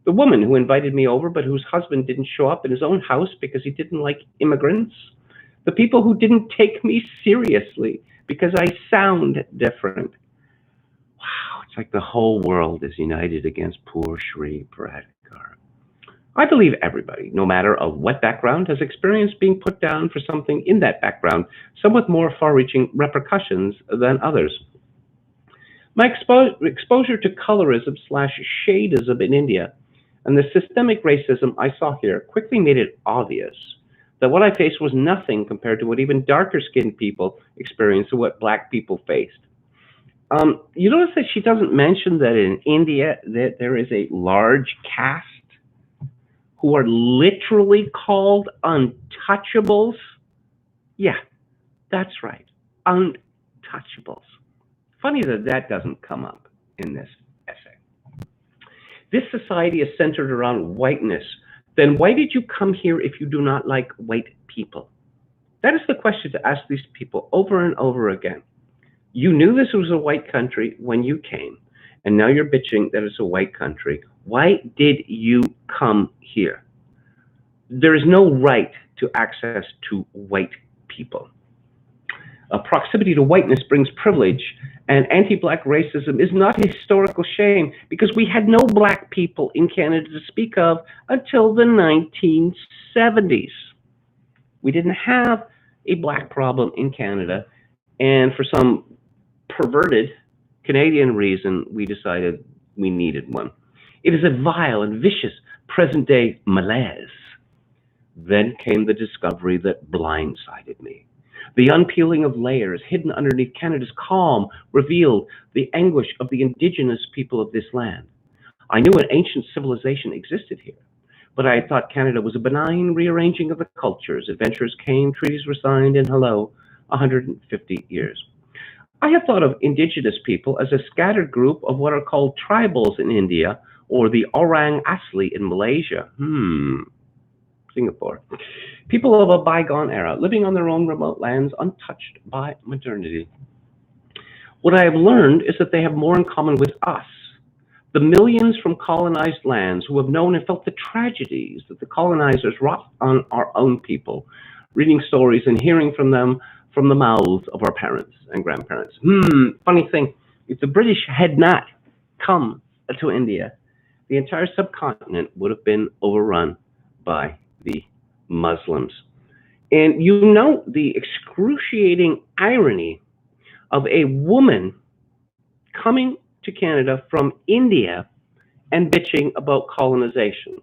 The woman who invited me over but whose husband didn't show up in his own house because he didn't like immigrants. The people who didn't take me seriously because I sound different. Wow, it's like the whole world is united against poor Shri Paradkar. I believe everybody, no matter of what background, has experienced being put down for something in that background, some with more far-reaching repercussions than others. My exposure to colorism/shadeism in India and the systemic racism I saw here quickly made it obvious that what I faced was nothing compared to what even darker-skinned people experienced or what black people faced. You notice that she doesn't mention that in India that there is a large caste who are literally called untouchables. Yeah, that's right, untouchables. Funny that that doesn't come up in this essay. This society is centered around whiteness. Then why did you come here if you do not like white people? That is the question to ask these people over and over again. You knew this was a white country when you came, and now you're bitching that it's a white country. Why did you come here? There is no right to access to white people. Proximity to whiteness brings privilege, and anti black racism is not a historical shame because we had no black people in Canada to speak of until the 1970s. We didn't have a black problem in Canada, and for some perverted Canadian reason, we decided we needed one. It is a vile and vicious present day malaise. Then came the discovery that blindsided me. The unpeeling of layers hidden underneath Canada's calm revealed the anguish of the Indigenous people of this land. I knew an ancient civilization existed here, but I had thought Canada was a benign rearranging of the cultures. Adventurers came, treaties were signed, and hello, 150 years. I have thought of Indigenous people as a scattered group of what are called tribals in India or the Orang Asli in Malaysia. Singapore. People of a bygone era, living on their own remote lands, untouched by modernity. What I have learned is that they have more in common with us, the millions from colonized lands who have known and felt the tragedies that the colonizers wrought on our own people, reading stories and hearing from them from the mouths of our parents and grandparents. Funny thing, if the British had not come to India, the entire subcontinent would have been overrun by the Muslims. And you know the excruciating irony of a woman coming to Canada from India and bitching about colonization.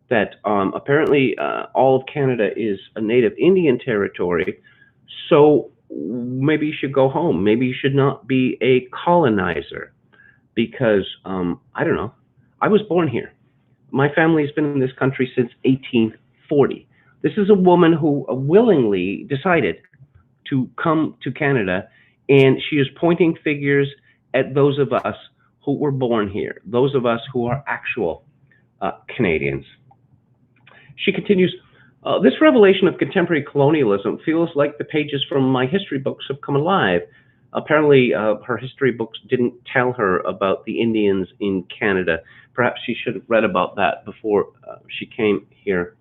That apparently all of Canada is a native Indian territory, so maybe you should go home. Maybe you should not be a colonizer because, I don't know, I was born here. My family's been in this country since 1840. This is a woman who willingly decided to come to Canada, and she is pointing figures at those of us who were born here, those of us who are actual Canadians. She continues, this revelation of contemporary colonialism feels like the pages from my history books have come alive. Apparently, her history books didn't tell her about the Indians in Canada. Perhaps she should have read about that before she came here.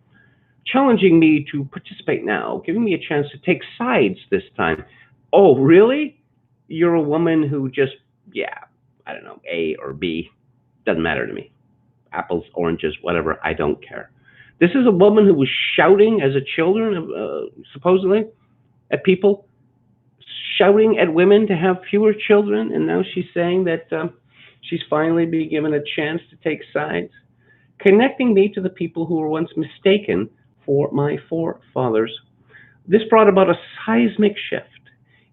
Challenging me to participate now, giving me a chance to take sides this time. Oh, really? You're a woman who just, yeah, I don't know, A or B. Doesn't matter to me. Apples, oranges, whatever, I don't care. This is a woman who was shouting as a children, supposedly, at people, shouting at women to have fewer children, and now she's saying that she's finally being given a chance to take sides, connecting me to the people who were once mistaken for my forefathers. This brought about a seismic shift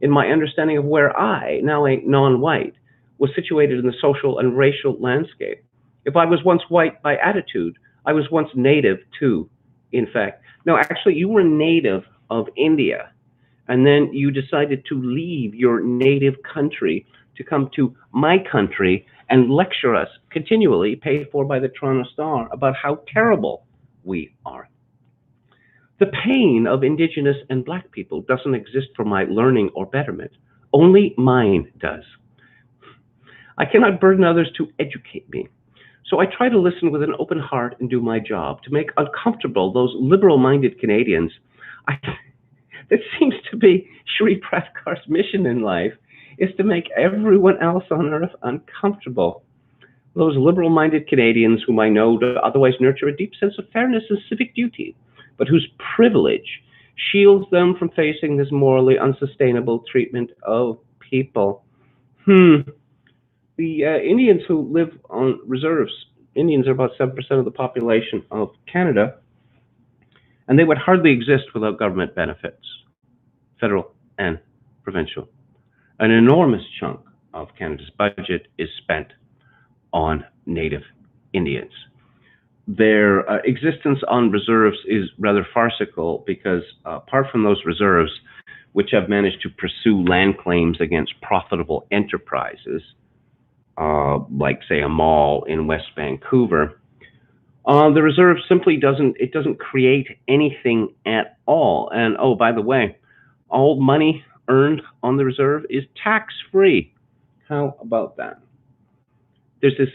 in my understanding of where I, now a non-white, was situated in the social and racial landscape. If I was once white by attitude, I was once native too, in fact. No, actually, you were native of India, and then you decided to leave your native country to come to my country and lecture us continually, paid for by the Toronto Star, about how terrible we are. The pain of Indigenous and Black people doesn't exist for my learning or betterment. Only mine does. I cannot burden others to educate me. So I try to listen with an open heart and do my job to make uncomfortable those liberal-minded Canadians. That seems to be Shri Prabhakhar's mission in life, is to make everyone else on earth uncomfortable. Those liberal-minded Canadians whom I know to otherwise nurture a deep sense of fairness and civic duty, but whose privilege shields them from facing this morally unsustainable treatment of people. The Indians who live on reserves, Indians are about 7% of the population of Canada, and they would hardly exist without government benefits, federal and provincial. An enormous chunk of Canada's budget is spent on Native Indians. Their existence on reserves is rather farcical because apart from those reserves, which have managed to pursue land claims against profitable enterprises, like say a mall in West Vancouver, The reserve simply doesn't create anything at all. And oh, by the way, all money earned on the reserve is tax free. How about that? There's this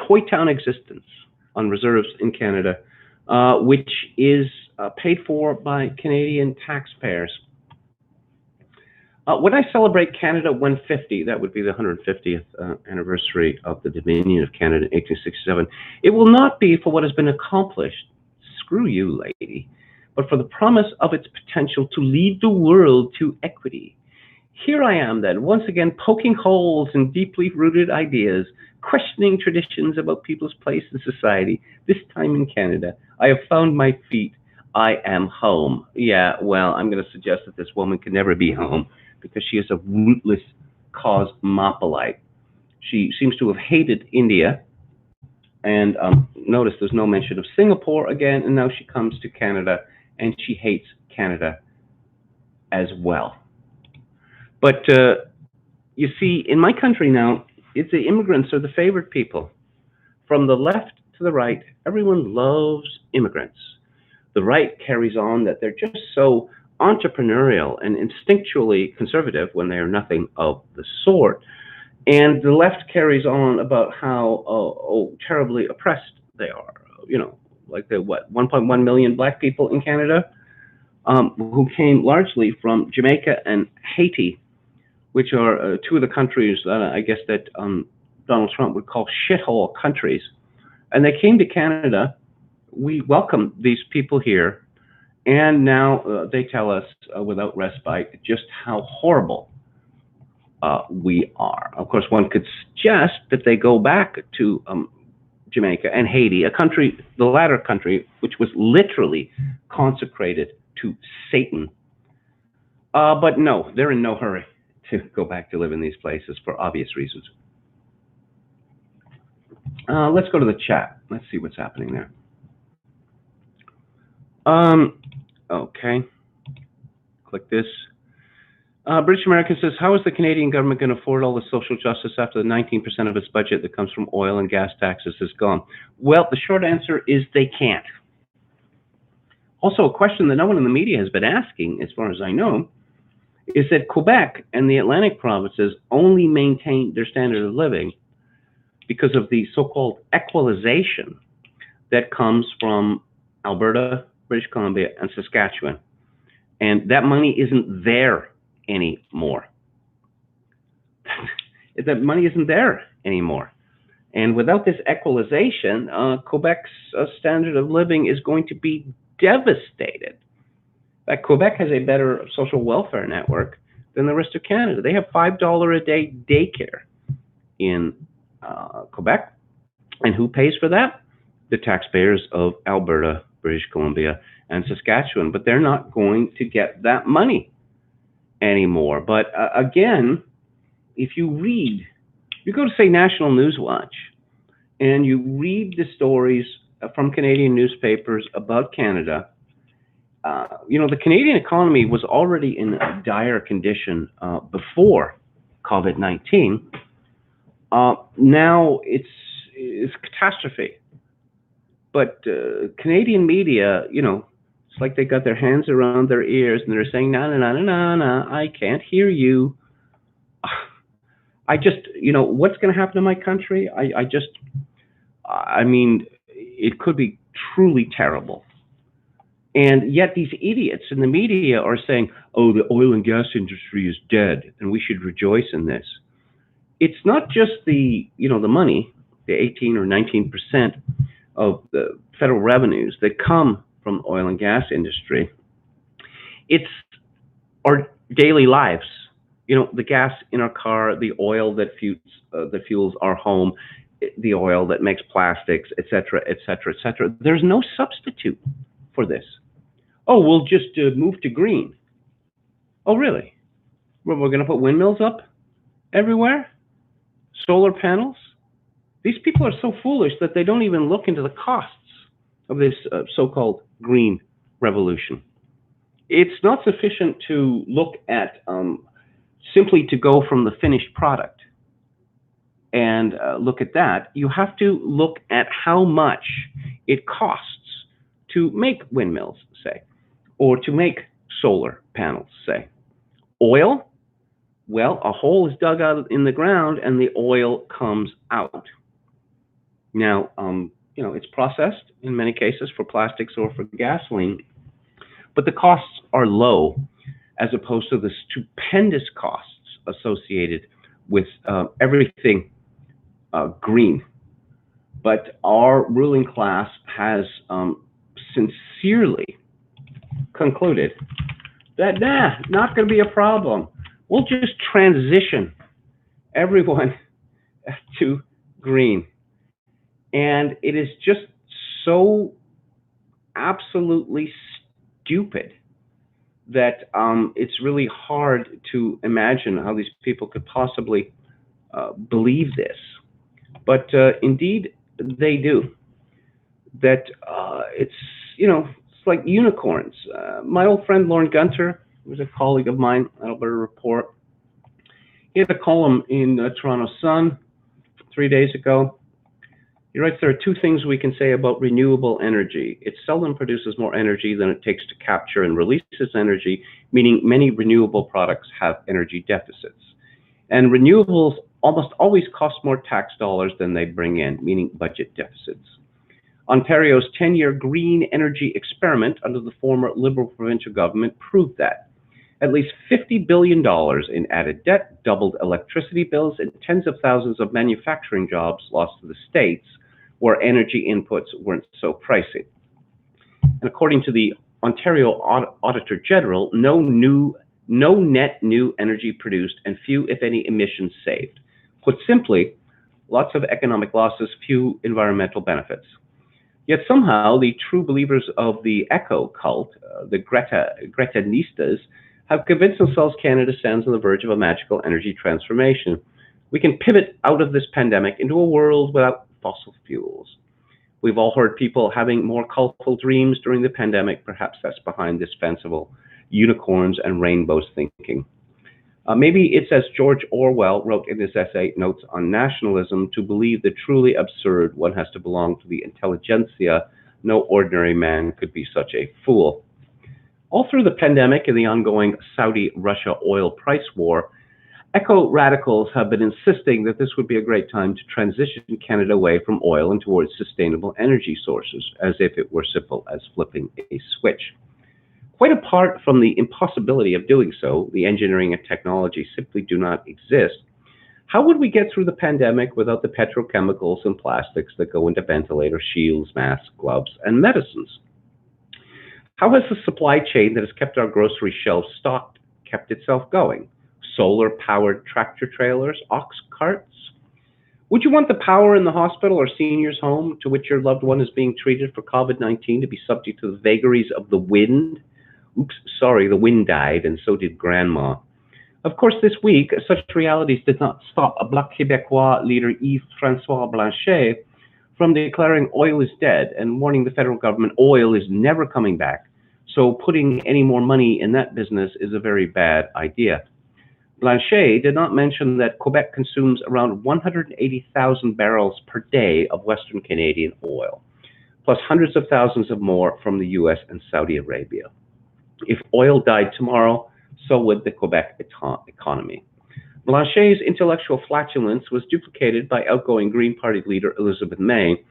toy town existence on reserves in Canada, which is paid for by Canadian taxpayers. When I celebrate Canada 150, that would be the 150th anniversary of the Dominion of Canada in 1867, it will not be for what has been accomplished, screw you, lady, but for the promise of its potential to lead the world to equity. Here I am then, once again poking holes in deeply rooted ideas, questioning traditions about people's place in society, this time in Canada. I have found my feet. I am home. Yeah, well, I'm going to suggest that this woman can never be home because she is a rootless cosmopolite. She seems to have hated India, and notice there's no mention of Singapore again, and now she comes to Canada, and she hates Canada as well. But you see, in my country now, it's the immigrants are the favored people. From the left to the right, everyone loves immigrants. The right carries on that they're just so entrepreneurial and instinctually conservative when they are nothing of the sort. And the left carries on about how terribly oppressed they are. You know, like the what 1.1 million black people in Canada who came largely from Jamaica and Haiti, which are two of the countries that I guess that Donald Trump would call shithole countries. And they came to Canada. We welcomed these people here, and now they tell us without respite just how horrible we are. Of course, one could suggest that they go back to Jamaica and Haiti, a country, the latter country, which was literally consecrated to Satan. But no, they're in no hurry to go back to live in these places for obvious reasons. Let's go to the chat. Let's see what's happening there. Okay. Click this. British American says, how is the Canadian government going to afford all the social justice after the 19% of its budget that comes from oil and gas taxes is gone? Well, the short answer is they can't. Also, a question that no one in the media has been asking, as far as I know, is that Quebec and the Atlantic provinces only maintain their standard of living because of the so-called equalization that comes from Alberta, British Columbia, and Saskatchewan. And that money isn't there anymore. That money isn't there anymore. And without this equalization, Quebec's standard of living is going to be devastated. In fact, Quebec has a better social welfare network than the rest of Canada. They have $5 a day daycare in Quebec. And who pays for that? The taxpayers of Alberta, British Columbia, and Saskatchewan. But they're not going to get that money anymore. But again, if you read, you go to, say, National News Watch, and you read the stories from Canadian newspapers about Canada, the Canadian economy was already in a dire condition before COVID-19. Now it's catastrophe. But Canadian media, it's like they got their hands around their ears and they're saying, no, no, no, no, no, no, I can't hear you. I just, what's going to happen to my country? I mean, it could be truly terrible. And yet these idiots in the media are saying, oh, the oil and gas industry is dead and we should rejoice in this. It's not just the money, the 18 or 19% of the federal revenues that come from oil and gas industry. It's our daily lives. The gas in our car, the oil that fuels our home, the oil that makes plastics, et cetera, et cetera, et cetera. There's no substitute for this. Oh, we'll just move to green. Oh, really? We're going to put windmills up everywhere? Solar panels? These people are so foolish that they don't even look into the costs of this so-called green revolution. It's not sufficient to look at simply to go from the finished product. and look at that, you have to look at how much it costs to make windmills, say, or to make solar panels, say. Oil, well, a hole is dug out in the ground and the oil comes out. Now, it's processed in many cases for plastics or for gasoline, but the costs are low as opposed to the stupendous costs associated with everything green. But our ruling class has sincerely concluded that, not going to be a problem. We'll just transition everyone to green. And it is just so absolutely stupid that it's really hard to imagine how these people could possibly believe this. But indeed, they do. That it's like unicorns. My old friend Lauren Gunter, who was a colleague of mine at Alberta Report, he had a column in Toronto Sun 3 days ago. He writes, there are two things we can say about renewable energy. It seldom produces more energy than it takes to capture and release its energy, meaning many renewable products have energy deficits. And renewables almost always cost more tax dollars than they bring in, meaning budget deficits. Ontario's 10-year green energy experiment under the former Liberal provincial government proved that. At least $50 billion in added debt, doubled electricity bills, and tens of thousands of manufacturing jobs lost to the states where energy inputs weren't so pricey. And according to the Ontario Auditor General, no net new energy produced and few, if any, emissions saved. Put simply, lots of economic losses, few environmental benefits. Yet somehow the true believers of the eco cult, the Gretanistas, have convinced themselves Canada stands on the verge of a magical energy transformation. We can pivot out of this pandemic into a world without fossil fuels. We've all heard people having more colorful dreams during the pandemic. Perhaps that's behind this fanciful unicorns and rainbows thinking. Maybe it's as George Orwell wrote in his essay, Notes on Nationalism, to believe the truly absurd one has to belong to the intelligentsia. No ordinary man could be such a fool. All through the pandemic and the ongoing Saudi-Russia oil price war, eco-radicals have been insisting that this would be a great time to transition Canada away from oil and towards sustainable energy sources, as if it were simple as flipping a switch. Quite apart from the impossibility of doing so, the engineering and technology simply do not exist. How would we get through the pandemic without the petrochemicals and plastics that go into ventilator shields, masks, gloves, and medicines? How has the supply chain that has kept our grocery shelves stocked kept itself going? Solar-powered tractor trailers, ox carts? Would you want the power in the hospital or senior's home to which your loved one is being treated for COVID-19 to be subject to the vagaries of the wind? Oops, sorry, the wind died, and so did Grandma. Of course, this week, such realities did not stop a Bloc Québécois leader Yves-François Blanchet from declaring oil is dead and warning the federal government oil is never coming back. So putting any more money in that business is a very bad idea. Blanchet did not mention that Quebec consumes around 180,000 barrels per day of Western Canadian oil, plus hundreds of thousands of more from the US and Saudi Arabia. If oil died tomorrow, so would the Quebec economy. Blanchet's intellectual flatulence was duplicated by outgoing Green Party leader Elizabeth May,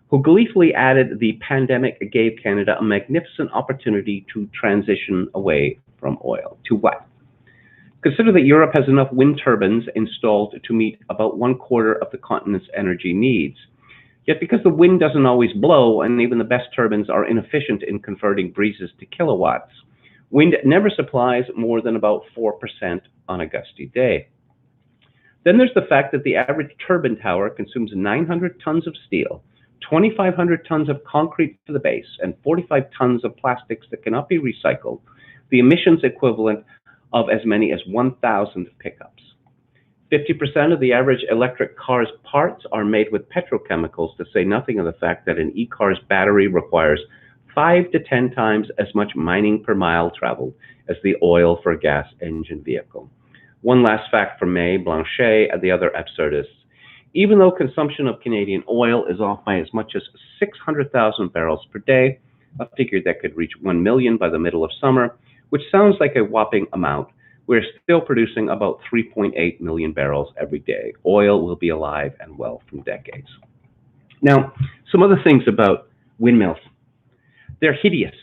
who gleefully added the pandemic gave Canada a magnificent opportunity to transition away from oil. To what? Consider that Europe has enough wind turbines installed to meet about 1/4 of the continent's energy needs. Yet because the wind doesn't always blow, and even the best turbines are inefficient in converting breezes to kilowatts, wind never supplies more than about 4% on a gusty day. Then there's the fact that the average turbine tower consumes 900 tons of steel, 2,500 tons of concrete for the base, and 45 tons of plastics that cannot be recycled, the emissions equivalent of as many as 1,000 pickups. 50% of the average electric car's parts are made with petrochemicals, to say nothing of the fact that an e-car's battery requires 5 to 10 times as much mining per mile traveled as the oil for a gas engine vehicle. One last fact from May, Blanchet, and the other absurdists. Even though consumption of Canadian oil is off by as much as 600,000 barrels per day, a figure that could reach 1 million by the middle of summer, which sounds like a whopping amount, we're still producing about 3.8 million barrels every day. Oil will be alive and well from decades. Now, some other things about windmills. They're hideous.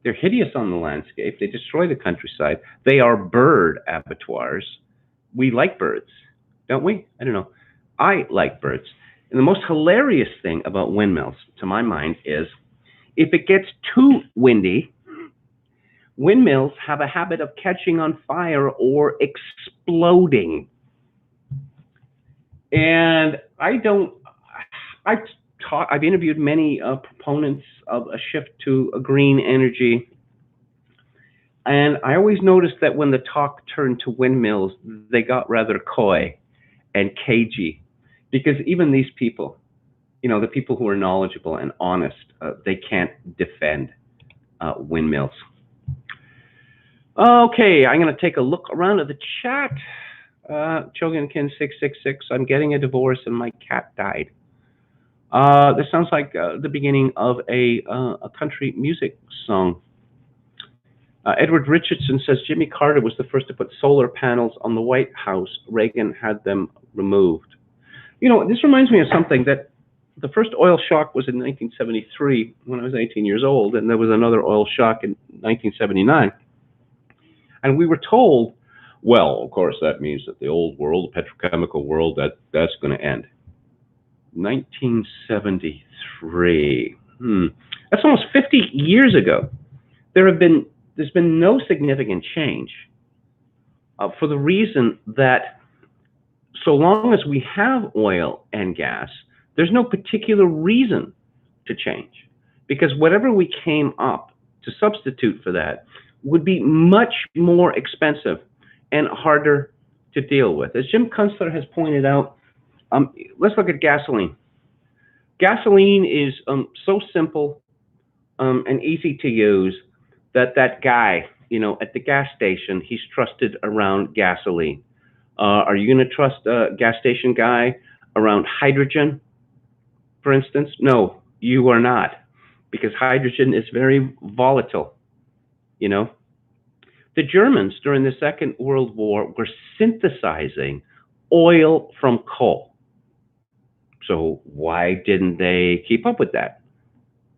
They're hideous on the landscape. They destroy the countryside. They are bird abattoirs. We like birds, don't we? I don't know. I like birds. And the most hilarious thing about windmills, to my mind, is if it gets too windy, windmills have a habit of catching on fire or exploding. And I've interviewed many proponents of a shift to a green energy. And I always noticed that when the talk turned to windmills, they got rather coy and cagey, because even these people, the people who are knowledgeable and honest, they can't defend windmills. Okay, I'm going to take a look around at the chat. Chogankin666, I'm getting a divorce and my cat died. This sounds like the beginning of a country music song. Edward Richardson says Jimmy Carter was the first to put solar panels on the White House. Reagan had them removed. This reminds me of something that the first oil shock was in 1973 when I was 18 years old, and there was another oil shock in 1979. And we were told, well, of course, that means that the old world, the petrochemical world, that's going to end. 1973. That's almost 50 years ago. There's been no significant change for the reason that so long as we have oil and gas, there's no particular reason to change, because whatever we came up to substitute for that would be much more expensive and harder to deal with. As Jim Kunstler has pointed out, let's look at gasoline. Gasoline is so simple and easy to use that guy, at the gas station, he's trusted around gasoline. Are you going to trust a gas station guy around hydrogen, for instance? No, you are not, because hydrogen is very volatile. The Germans during the Second World War were synthesizing oil from coal. So why didn't they keep up with that?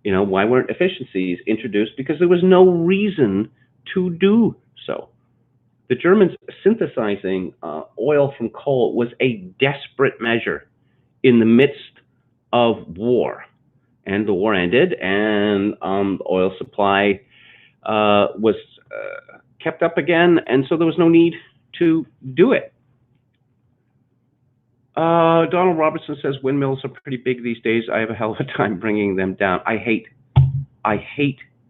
Why weren't efficiencies introduced? Because there was no reason to do so. The Germans synthesizing oil from coal was a desperate measure in the midst of war. And the war ended, and the oil supply was kept up again, and so there was no need to do it. Donald Robertson says windmills are pretty big these days. I have a hell of a time bringing them down. I hate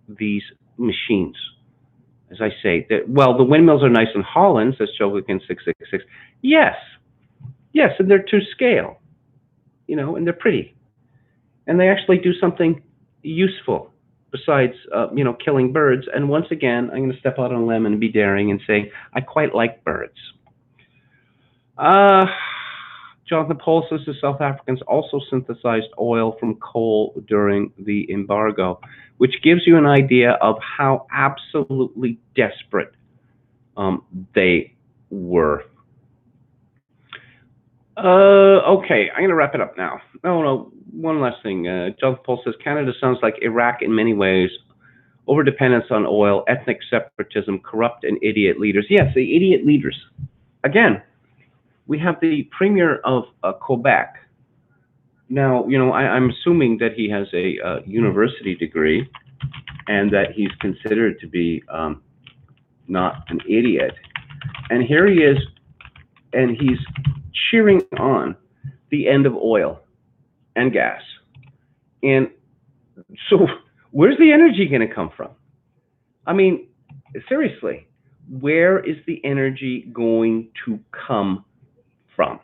these machines. As I say, the windmills are nice in Holland, says Chogakin666. Yes, and they're to scale, and they're pretty. And they actually do something useful besides, killing birds. And once again, I'm going to step out on a limb and be daring and say, I quite like birds. Jonathan Paul says the South Africans also synthesized oil from coal during the embargo, which gives you an idea of how absolutely desperate they were. Okay, I'm going to wrap it up now. No, one last thing. Jonathan Paul says Canada sounds like Iraq in many ways. Overdependence on oil, ethnic separatism, corrupt and idiot leaders. Yes, the idiot leaders. Again, we have the Premier of Quebec. Now, I'm assuming that he has a university degree and that he's considered to be not an idiot. And here he is, and he's cheering on the end of oil and gas. And so where's the energy going to come from? I mean, seriously, where is the energy going to come from?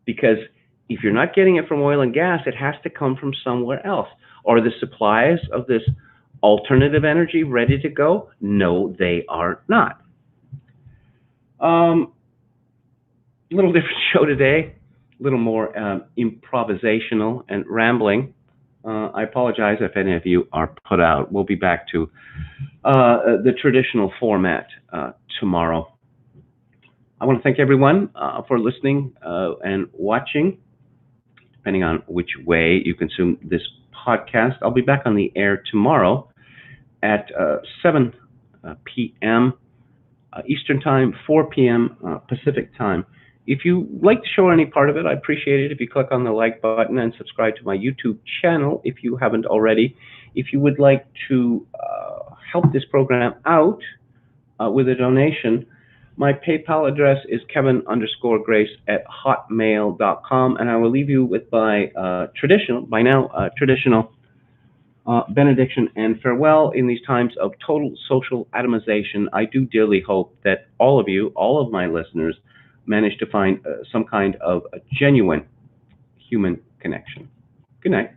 Because if you're not getting it from oil and gas, it has to come from somewhere else. Are the supplies of this alternative energy ready to go? No, they are not. Little different show today. little more improvisational and rambling. I apologize if any of you are put out. We'll be back to the traditional format tomorrow. I want to thank everyone for listening and watching, depending on which way you consume this podcast. I'll be back on the air tomorrow at 7 p.m. Eastern Time, 4 p.m. Pacific Time. If you like the show or any part of it, I appreciate it if you click on the like button and subscribe to my YouTube channel if you haven't already. If you would like to help this program out with a donation, my PayPal address is kevin_grace@hotmail.com, and I will leave you with my traditional benediction and farewell in these times of total social atomization. I do dearly hope that all of you, all of my listeners, manage to find some kind of a genuine human connection. Good night.